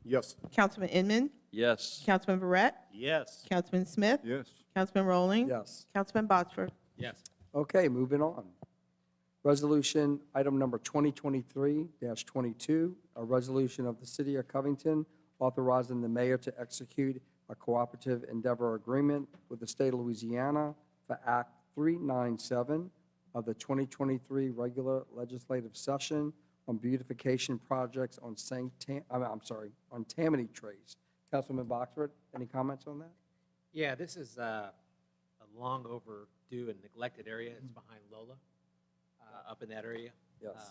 Yes. Councilman Inman, Yes. Councilman Verret, Yes. Councilman Smith, Yes. Councilman Rowling, Yes. Councilman Botsford. Yes. Okay, moving on. Resolution, item number 2023-22, a resolution of the City of Covington authorizing the mayor to execute a cooperative endeavor agreement with the state of Louisiana for Act 397 of the 2023 regular legislative session on beautification projects on on Tammany Trace. Councilman Boxford, any comments on that? Yeah, this is a long overdue and neglected area. It's behind Lola, up in that area. Yes.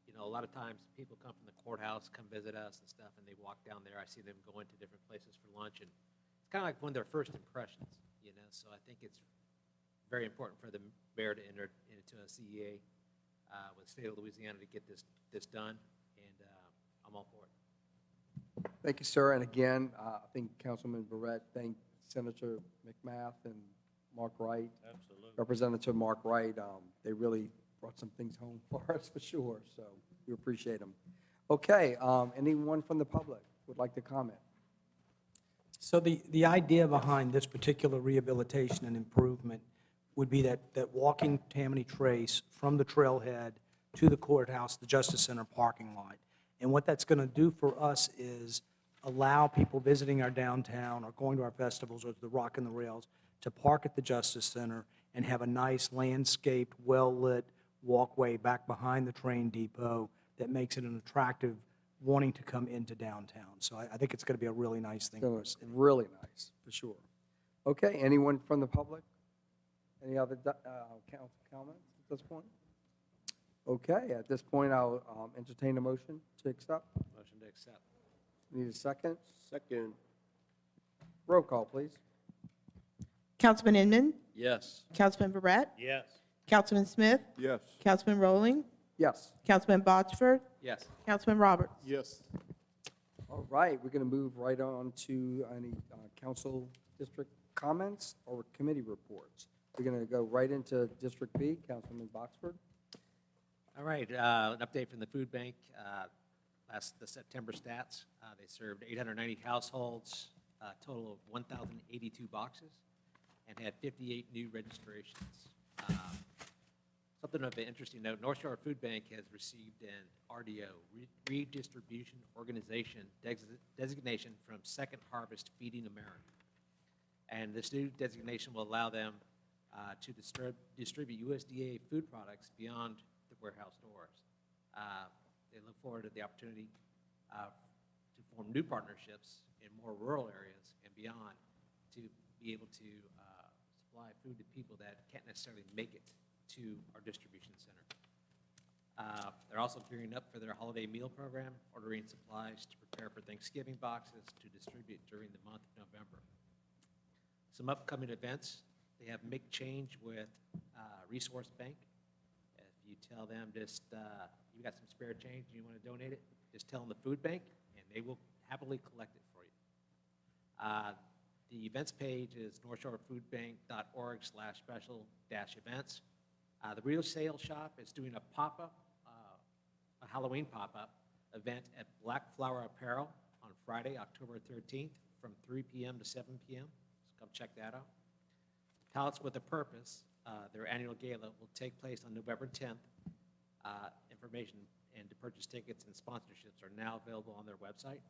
You know, a lot of times people come from the courthouse, come visit us and stuff, and they walk down there. I see them going to different places for lunch, and it's kind of like one of their first impressions, you know? So I think it's very important for the mayor to enter into a CEA with the state of Louisiana to get this done, and I'm all for it. Thank you, sir. And again, I think Councilman Barrett thanked Senator McMath and Mark Wright, Absolutely. Representative Mark Wright. They really brought some things home for us, for sure, so we appreciate them. Okay, anyone from the public would like to comment? So the idea behind this particular rehabilitation and improvement would be that walking Tammany Trace from the trailhead to the courthouse, the Justice Center parking lot. And what that's going to do for us is allow people visiting our downtown or going to our festivals or the Rock and the Rails to park at the Justice Center and have a nice landscaped, well-lit walkway back behind the train depot that makes it an attractive wanting to come into downtown. So I think it's going to be a really nice thing So for it's us. really nice, for sure. Okay, anyone from the public? Any other council comments at this point? Okay, at this point, I'll entertain a motion to accept. Motion to accept. Need a second? Second. Roll call, please. Councilman Inman, Yes. Councilman Verret, Yes. Councilman Smith, Yes. Councilman Rowling, Yes. Councilman Botsford, Yes. Councilman Roberts. Yes. All right, we're going to move right on to any council district comments or committee reports. We're going to go right into District B, Councilman Boxford. All right, an update from the food bank. The September stats, they served 890 households, a total of 1,082 boxes, and had 58 new registrations. Something of an interesting note, North Shore Food Bank has received an RDO, Redistribution Organization designation from Second Harvest Feeding America. And this new designation will allow them to distribute USDA food products beyond the warehouse doors. They look forward to the opportunity to form new partnerships in more rural areas and beyond to be able to supply food to people that can't necessarily make it to our distribution center. They're also gearing up for their holiday meal program, ordering supplies to prepare for Thanksgiving boxes to distribute during the month of November. Some upcoming events, they have Make Change with Resource Bank. If you tell them just, you got some spare change and you want to donate it, just tell them the food bank and they will happily collect it for you. The events page is northshorefoodbank.org/special-events. The Real Sale Shop is doing a pop-up, a Halloween pop-up event at Black Flower Apparel on Friday, October 13th from 3 p.m. to 7 p.m. So come check that out. Pallets with a Purpose, their annual gala will take place on November 10th. Information and to purchase tickets and sponsorships are now available on their website.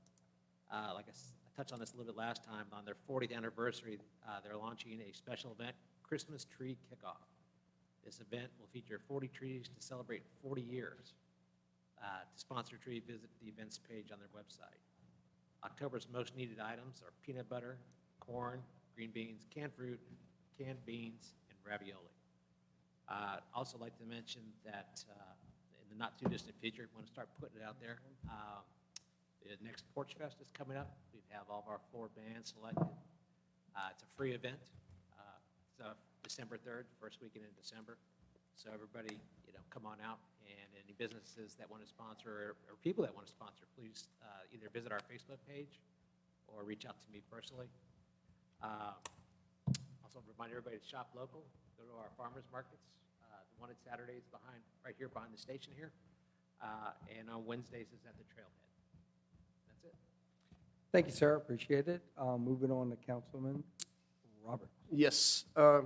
Like I touched on this a little bit last time, on their 40th anniversary, they're launching a special event, Christmas Tree Kickoff. This event will feature 40 trees to celebrate 40 years. To sponsor a tree, visit the events page on their website. October's most needed items are peanut butter, corn, green beans, canned fruit, canned beans, and ravioli. I'd also like to mention that in the not-too-distant future, want to start putting it out there. The next Porch Fest is coming up. We have all of our 4 bands selected. It's a free event. It's December 3rd, first weekend in December. So everybody, come on out. And any businesses that want to sponsor or people that want to sponsor, please either visit our Facebook page or reach out to me personally. Also remind everybody to shop local, go to our farmers markets. The one on Saturdays right here behind the station here, and on Wednesdays is at the trailhead. That's it. Thank you, sir. Appreciate it. Moving on to Councilman Robert. Yes, I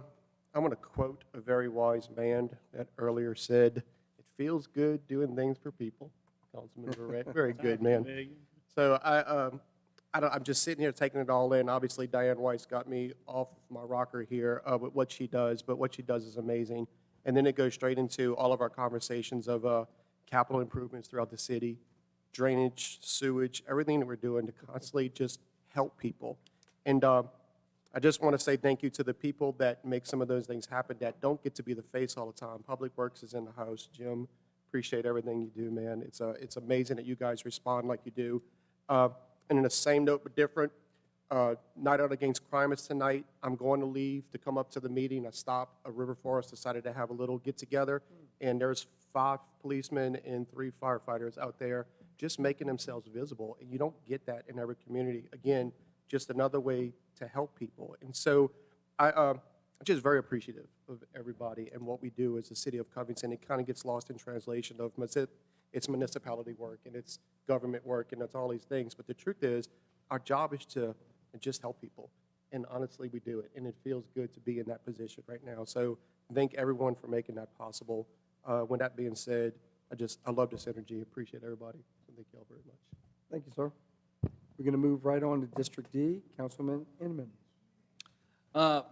want to quote a very wise man that earlier said, "It feels good doing things for people." Councilman Verret, very good, man. So I'm just sitting here taking it all in. Obviously, Diane Weiss got me off my rocker here with what she does, but what she does is amazing. And then it goes straight into all of our conversations of capital improvements throughout the city, drainage, sewage, everything that we're doing to constantly just help people. And I just want to say thank you to the people that make some of those things happen that don't get to be the face all the time. Public Works is in the house. Jim, appreciate everything you do, man. It's amazing that you guys respond like you do. And in the same note but different, Night Out Against Crime is tonight. I'm going to leave to come up to the meeting. I stopped. River Forest decided to have a little get-together, and there's 5 policemen and 3 firefighters out there just making themselves visible, and you don't get that in every community. Again, just another way to help people. And so I'm just very appreciative of everybody and what we do as the city of Covington. It kind of gets lost in translation of it's municipality work and it's government work and it's all these things. But the truth is, our job is to just help people. And honestly, we do it. And it feels good to be in that position right now. So thank everyone for making that possible. When that being said, I love this energy. Appreciate everybody. So thank you all very much. Thank you, sir. We're going to move right on to District D. Councilman Inman.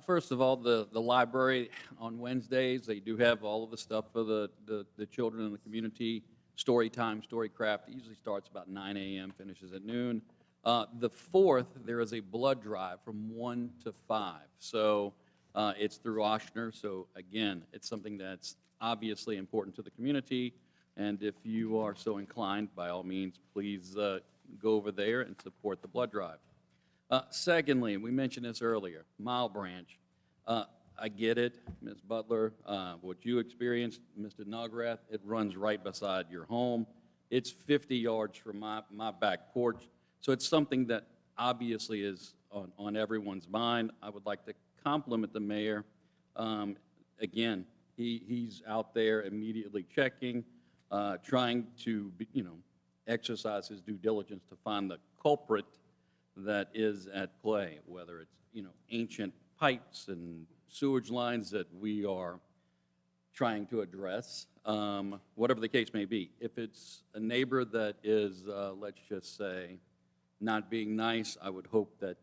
First of all, the library on Wednesdays, they do have all of the stuff for the children in the community. Story time, story craft. It usually starts about 9 a.m., finishes at noon. The 4th, there is a blood drive from 1 to 5. So it's through Ochsner. So again, it's something that's obviously important to the community. And if you are so inclined, by all means, please go over there and support the blood drive. Secondly, we mentioned this earlier, Mile Branch. I get it, Ms. Butler, what you experienced, Mr. Nograth, it runs right beside your home. It's 50 yards from my back porch. So it's something that obviously is on everyone's mind. I would like to compliment the mayor. Again, he's out there immediately checking, trying to, exercise his due diligence to find the culprit that is at play, whether it's, ancient pipes and sewage lines that we are trying to address, whatever the case may be. If it's a neighbor that is, let's just say, not being nice, I would hope that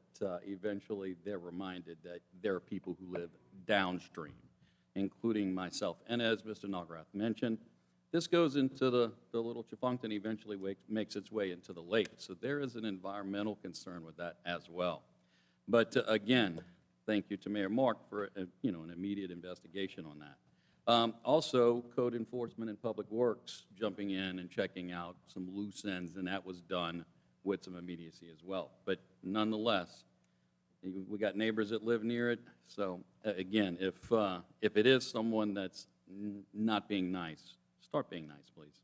eventually they're reminded that there are people who live downstream, including myself. And as Mr. Nograth mentioned, this goes into the Little Chifuncton, eventually makes its way into the lake. So there is an environmental concern with that as well. But again, thank you to Mayor Mark for an immediate investigation on that. Also, code enforcement and public works jumping in and checking out some loose ends, and that was done with some immediacy as well. But nonetheless, we got neighbors that live near it. So again, if it is someone that's not being nice, start being nice, please.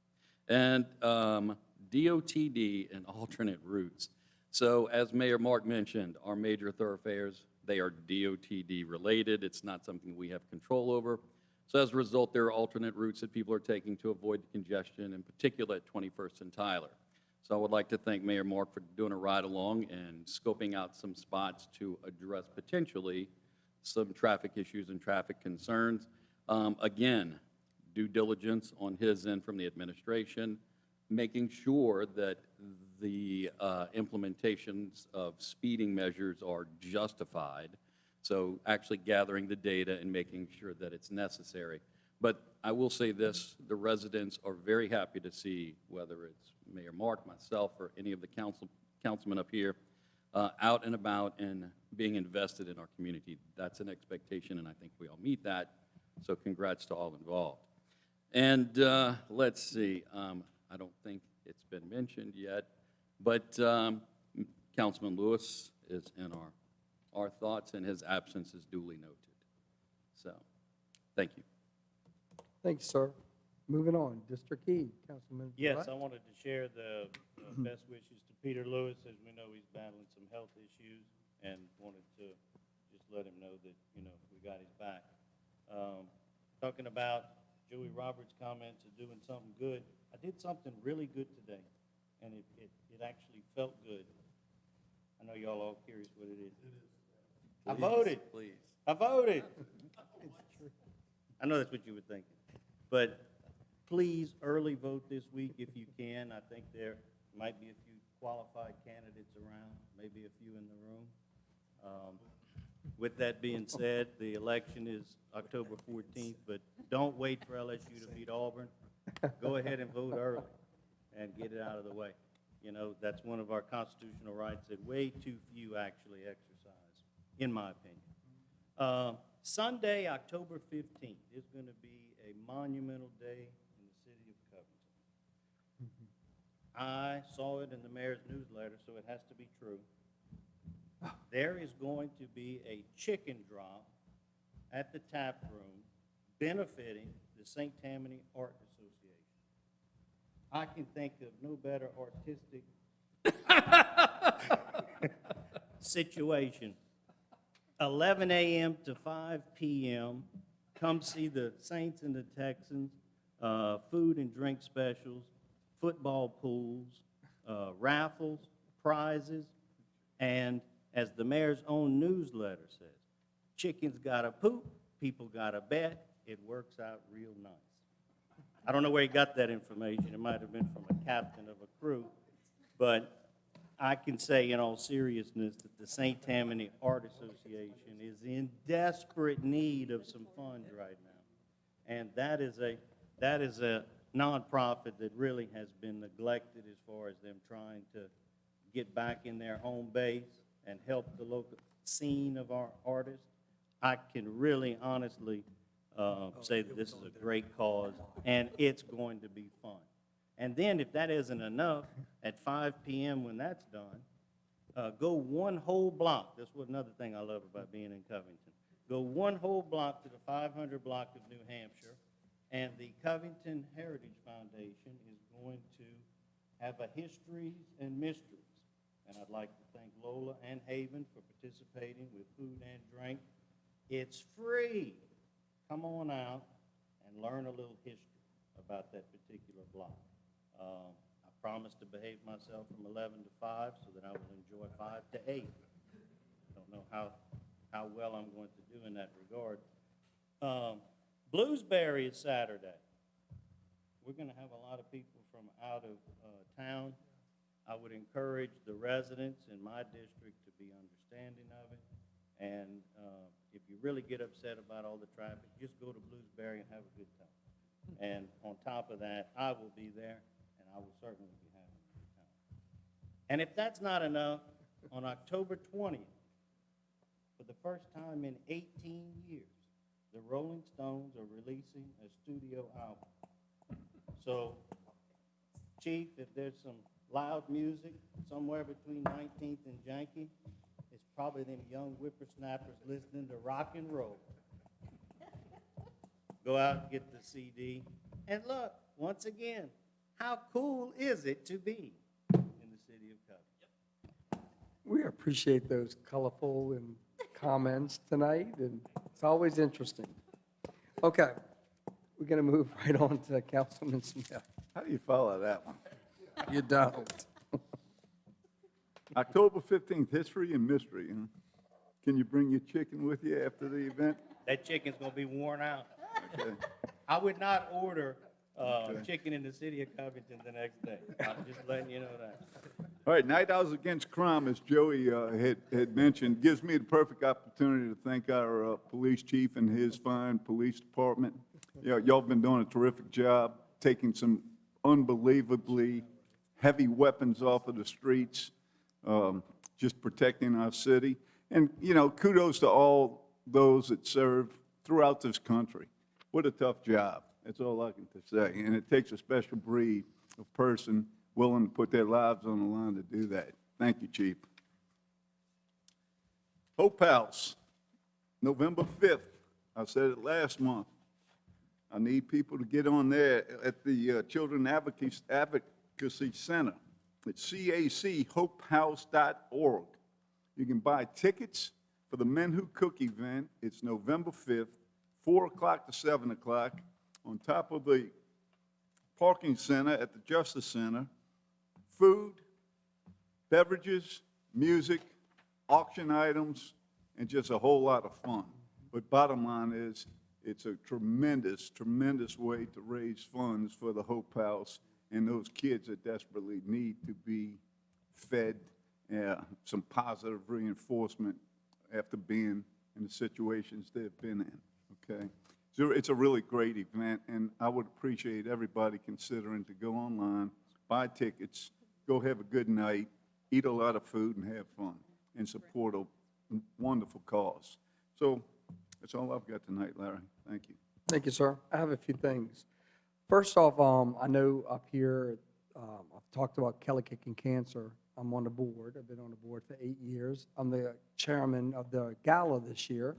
And DOTD and alternate routes. So as Mayor Mark mentioned, our major thoroughfares, they are DOTD related. It's not something we have control over. So as a result, there are alternate routes that people are taking to avoid the congestion, in particular at 21st and Tyler. So I would like to thank Mayor Mark for doing a ride along and scoping out some spots to address potentially some traffic issues and traffic concerns. Again, due diligence on his end from the administration, making sure that the implementations of speeding measures are justified. So actually gathering the data and making sure that it's necessary. But I will say this, the residents are very happy to see, whether it's Mayor Mark, myself, or any of the councilmen up here, out and about and being invested in our community. That's an expectation, and I think we all meet that. So congrats to all involved. And let's see, I don't think it's been mentioned yet, but Councilman Lewis is in our thoughts, and his absence is duly noted. So, thank you. Thank you, sir. moving on. District E, Councilman Yes, Brett. I wanted to share the best wishes to Peter Lewis, as we know he's battling some health issues, and wanted to just let him know that, we got his back. Talking about Joey Roberts' comments of doing something good, I did something really good today, and it actually felt good. I know y'all all curious what it is. I voted. Please. I voted. I know that's what you were thinking. But please early vote this week if you can. I think there might be a few qualified candidates around, maybe a few in the room. With that being said, the election is October 14th, but don't wait for LSU to beat Auburn. Go ahead and vote early and get it out of the way. That's one of our constitutional rights that way too few actually exercise, in my opinion. Sunday, October 15th, is going to be a monumental day in the city of Covington. I saw it in the mayor's newsletter, so it has to be true. There is going to be a chicken drop at the tap room benefiting the St. Tammany Art Association. I can think of no better artistic situation. 11 a.m. to 5 p.m., come see the Saints and the Texans, food and drink specials, football pools, raffles, prizes, and as the mayor's own newsletter says, chickens gotta poop, people gotta bet, it works out real nice. I don't know where he got that information. It might have been from a captain of a crew, but I can say in all seriousness that the St. Tammany Art Association is in desperate need of some funds right now. And that is a nonprofit that really has been neglected as far as them trying to get back in their home base and help the local scene of our artists. I can really honestly say that this is a great cause, and it's going to be fun. And then if that isn't enough, at 5 p.m. when that's done, go one whole block. That's what another thing I love about being in Covington. Go one whole block to the 500 block of New Hampshire, and the Covington Heritage Foundation is going to have a Histories and Mysteries. And I'd like to thank Lola and Haven for participating with food and drink. It's free. Come on out and learn a little history about that particular block. I promise to behave myself from 11 to 5 so that I will enjoy 5 to 8. Don't know how well I'm going to do in that regard. Bluesberry is Saturday. We're going to have a lot of people from out of town. I would encourage the residents in my district to be understanding of it. And if you really get upset about all the traffic, just go to Bluesberry and have a good time. And on top of that, I will be there, and I will certainly be having a good time. And if that's not enough, on October 20th, for the first time in 18 years, the Rolling Stones are releasing a studio album. So, Chief, if there's some loud music somewhere between 19th and Yankee, it's probably them young whippersnappers listening to rock and roll. Go out and get the CD. And look, once again, how cool is it to be in the city of Covington? We appreciate those colorful and comments tonight, and it's always interesting. Okay, we're going to move right on to Councilman Smith. How do you follow that one? You don't. October 15th, History and Mystery, huh? Can you bring your chicken with you after the event? That chicken's going to be worn out. Okay. I would not order chicken in the city of Covington the next day. I'm just letting you know that. All right, Night Owls Against Crime, as Joey had mentioned, gives me the perfect opportunity to thank our police chief and his fine police department. Y'all have been doing a terrific job, taking some unbelievably heavy weapons off of the streets, just protecting our city. And, kudos to all those that serve throughout this country. What a tough job. That's all I can say. And it takes a special breed of person willing to put their lives on the line to do that. Thank you, Chief. Hope House, November 5th. I said it last month. I need people to get on there at the Children Advocacy Center. It's cachhopehouse.org. You can buy tickets for the Men Who Cook event. It's November 5th, 4 o'clock to 7 o'clock, on top of the parking center at the Justice Center. Food, beverages, music, auction items, and just a whole lot of fun. But bottom line is, it's a tremendous, tremendous way to raise funds for the Hope House and those kids that desperately need to be fed some positive reinforcement after being in the situations they've been in, okay? So it's a really great event, and I would appreciate everybody considering to go online, buy tickets, go have a good night, eat a lot of food, and have fun, and support a wonderful cause. So that's all I've got tonight, Larry. Thank you. Thank you, sir. I have a few things. First off, I know up here, I've talked about Kelly Kicking Cancer. I'm on the board. I've been on the board for 8 years. I'm the chairman of the gala this year,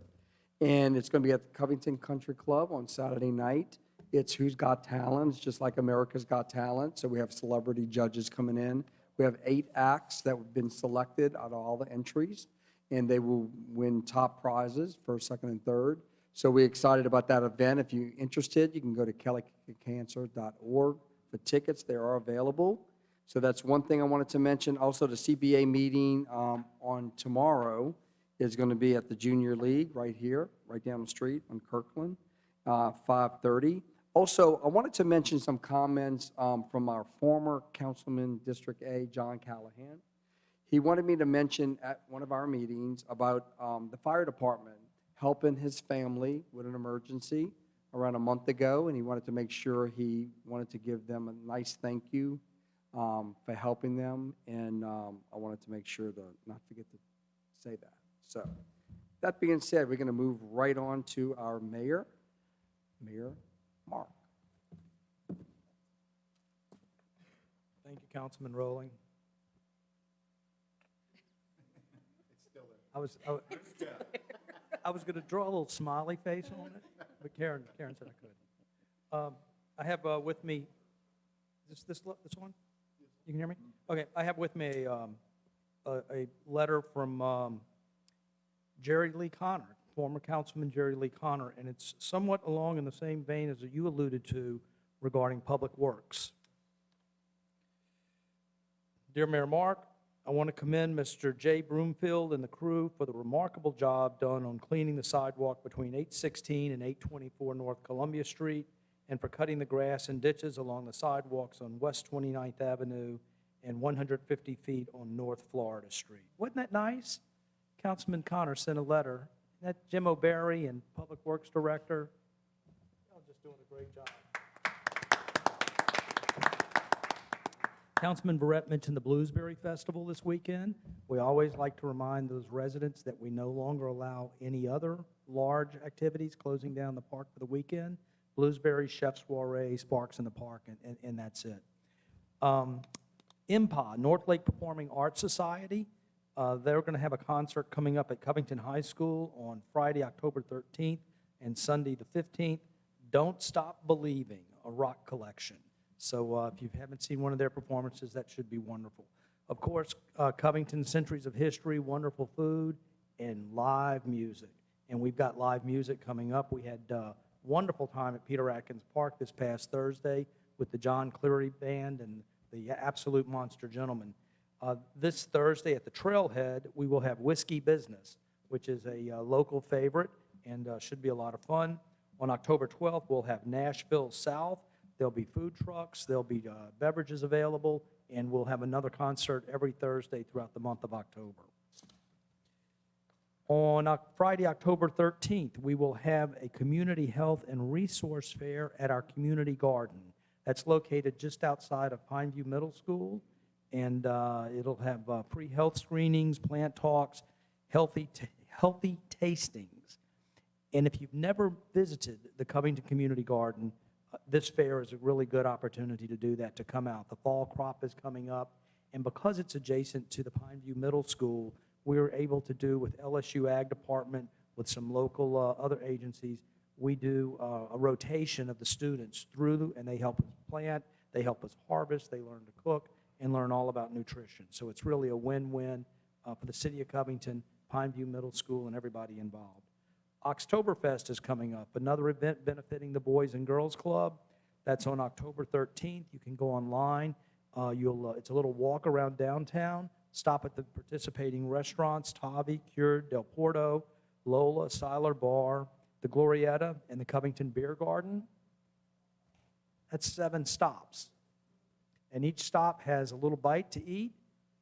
and it's going to be at the Covington Country Club on Saturday night. It's Who's Got Talent. It's just like America's Got Talent, so we have celebrity judges coming in. We have 8 acts that have been selected out of all the entries, and they will win top prizes, first, second, and third. So we're excited about that event. If you're interested, you can go to kellycancer.org for tickets. They are available. So that's one thing I wanted to mention. Also, the CBA meeting on tomorrow is going to be at the Junior League right here, right down the street on Kirkland, 5:30. Also, I wanted to mention some comments from our former Councilman District A, John Callahan. He wanted me to mention at one of our meetings about the fire department helping his family with an emergency around a month ago, and he wanted to make sure he wanted to give them a nice thank you for helping them, and I wanted to make sure to not forget to say that. So, that being said, we're going to move right on to our mayor, Mayor Mark. Thank you, Councilman Rowling. I was going to draw a little smiley face on it, but Karen said I could. I have with me, this one? You can hear me? Okay, I have with me a letter from Jerry Lee Connor, former Councilman Jerry Lee Connor, and it's somewhat along in the same vein as you alluded to regarding public works. Dear Mayor Mark, I want to commend Mr. Jay Broomfield and the crew for the remarkable job done on cleaning the sidewalk between 816 and 824 North Columbia Street, and for cutting the grass and ditches along the sidewalks on West 29th Avenue and 150 feet on North Florida Street. Wasn't that nice? Councilman Connor sent a letter. That Jim O'Barry and Public Works Director, y'all just doing a great job. Councilman Barrett mentioned the Bluesberry Festival this weekend. We always like to remind those residents that we no longer allow any other large activities closing down the park for the weekend. Bluesberry, Chef's Soiree, Sparks in the Park, and that's it. IMPA, North Lake Performing Arts Society, they're going to have a concert coming up at Covington High School on Friday, October 13th, and Sunday the 15th. Don't Stop Believing, a rock collection. So if you haven't seen one of their performances, that should be wonderful. Of course, Covington Centuries of History, wonderful food, and live music. And we've got live music coming up. We had a wonderful time at Peter Atkins Park this past Thursday with the John Cleary Band and the Absolute Monster Gentlemen. This Thursday at the Trailhead, we will have Whiskey Business, which is a local favorite and should be a lot of fun. On October 12th, we'll have Nashville South. There'll be food trucks, there'll be beverages available, and we'll have another concert every Thursday throughout the month of October. On Friday, October 13th, we will have a community health and resource fair at our community garden. That's located just outside of Pineview Middle School, and it'll have free health screenings, plant talks, healthy tastings. And if you've never visited the Covington Community Garden, this fair is a really good opportunity to do that, to come out. The fall crop is coming up, and because it's adjacent to the Pineview Middle School, we were able to do with LSU Ag Department, with some local other agencies, we do a rotation of the students through, and they help us plant, they help us harvest, they learn to cook, and learn all about nutrition. So it's really a win-win for the city of Covington, Pineview Middle School, and everybody involved. Oktoberfest is coming up, another event benefiting the Boys and Girls Club. That's on October 13th. You can go online. It's a little walk around downtown. Stop at the participating restaurants, Tavi, Cured, Del Porto, Lola, Siler Bar, the Glorietta, and the Covington Beer Garden. That's 7 stops. And each stop has a little bite to eat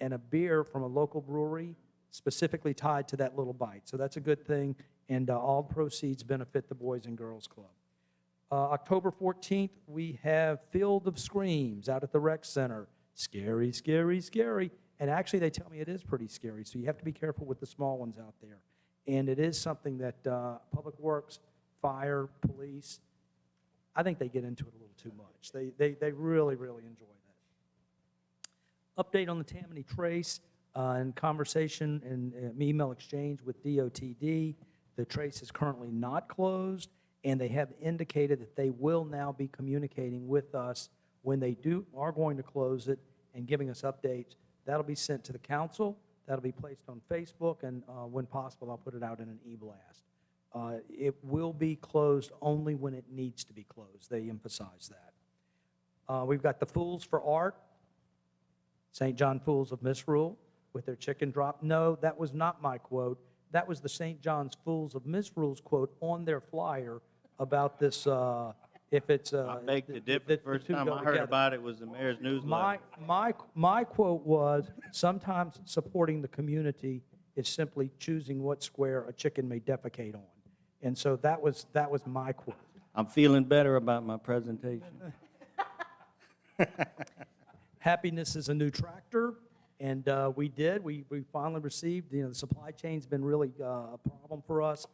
and a beer from a local brewery specifically tied to that little bite. So that's a good thing, and all proceeds benefit the Boys and Girls Club. October 14th, we have Field of Screams out at the Rec Center. Scary, scary, scary. And actually, they tell me it is pretty scary, so you have to be careful with the small ones out there. And it is something that Public Works, Fire, Police, I think they get into it a little too much. They really, really enjoy that. Update on the Tammany Trace and conversation and email exchange with DOTD. The Trace is currently not closed, and they have indicated that they will now be communicating with us when they are going to close it and giving us updates. That'll be sent to the council. That'll be placed on Facebook, and when possible, I'll put it out in an e-blast. It will be closed only when it needs to be closed. They emphasize that. We've got the Fools for Art, St. John Fools of Misrule, with their chicken drop. No, that was not my quote. That was the St. John's Fools of Misrule's quote on their flyer about this, if it's... I beg to differ. First time I heard about it was the mayor's newsletter. My quote was, sometimes supporting the community is simply choosing what square a chicken may defecate on. And so that was my quote. I'm feeling better about my presentation. Happiness is a new tractor, and we finally received, the supply chain's been really a problem for us.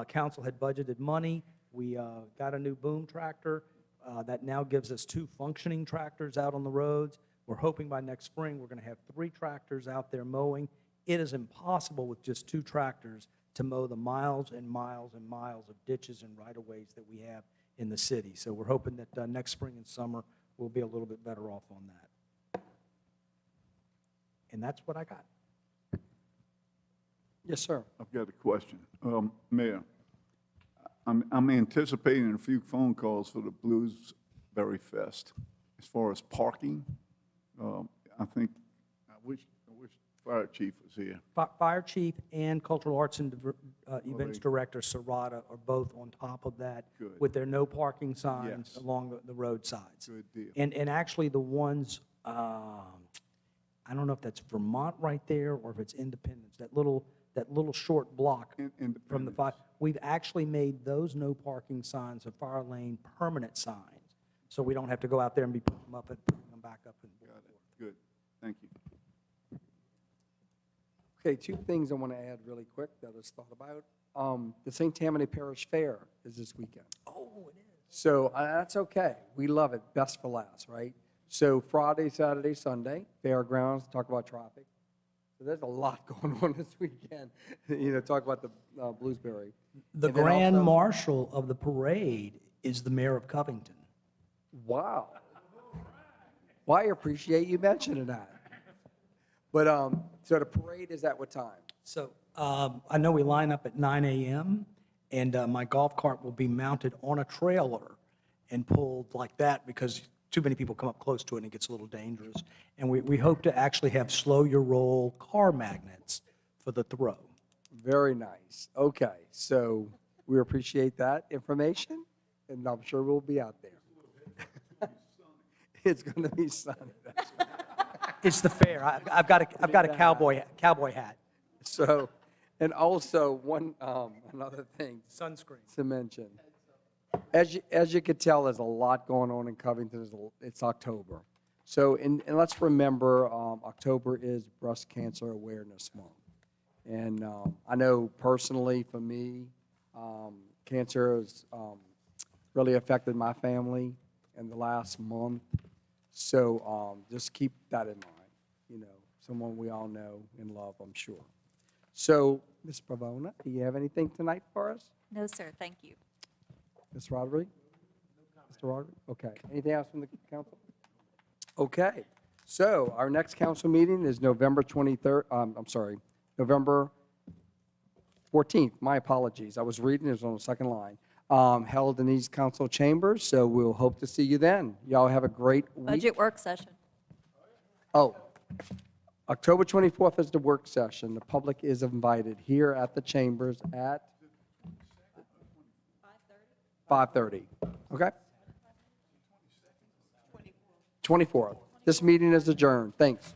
Council had budgeted money. We got a new boom tractor that now gives us 2 functioning tractors out on the roads. We're hoping by next spring we're going to have 3 tractors out there mowing. It is impossible with just 2 tractors to mow the miles and miles and miles of ditches and right-of-ways that we have in the city. So we're hoping that next spring and summer we'll be a little bit better off on that. And that's what I got. Yes, sir. I've got a question. Mayor, I'm anticipating a few phone calls for the Bluesberry Fest. As far as parking, I wish Fire Chief was here. Fire Chief and Cultural Arts and Events they- Director Serrata are both on top of that Good. with their no parking signs Yes. along the roadsides. Good deal. And actually the ones, I don't know if that's Vermont right there or if it's Independence, that little short block from the fire. We've actually made those no parking signs of Fire Lane permanent signs, so we don't have to go out there and be putting them up and putting them back up. Got it. Good. Thank you. Okay, 2 things I want to add really quick that I just thought about. The St. Tammany Parish Fair is this weekend. Oh, it is. So that's okay. We love it. Best for last, right? So Friday, Saturday, Sunday, fairgrounds, talk about traffic. So there's a lot going on this weekend. Talk about the Bluesberry. The And then grand also- marshal of the parade is the mayor of Covington. Wow. Well, I appreciate you mentioning that. But, so the parade is at what time? So I know we line up at 9 a.m., and my golf cart will be mounted on a trailer and pulled like that because too many people come up close to it and it gets a little dangerous. And we hope to actually have slow your roll car magnets for the throw. Very nice. Okay, so we appreciate that information, and I'm sure we'll be out there. It's going to be sunny. That's right. It's the fair. I've got a cowboy hat. So, and also another thing Sunscreen. to mention. As you could tell, there's a lot going on in Covington. It's October. So, and let's remember, October is Breast Cancer Awareness Month. And I know personally for me, cancer has really affected my family in the last month. So just keep that in mind. Someone we all know and love, I'm sure. So, Ms. Pavona, do you have anything tonight for us? No, sir, thank you. Ms. Roderick? Mr. Roderick? Okay. Anything else from the council? Okay. So our next council meeting is November 23rd, November 14th. My apologies. I was reading, it was on the second line. Held in these council chambers, so we'll hope to see you then. Y'all have a great week. Budget work session. Oh, October 24th is the work session. The public is invited here at the chambers at 5:30. Okay? 24th. This meeting is adjourned. Thanks.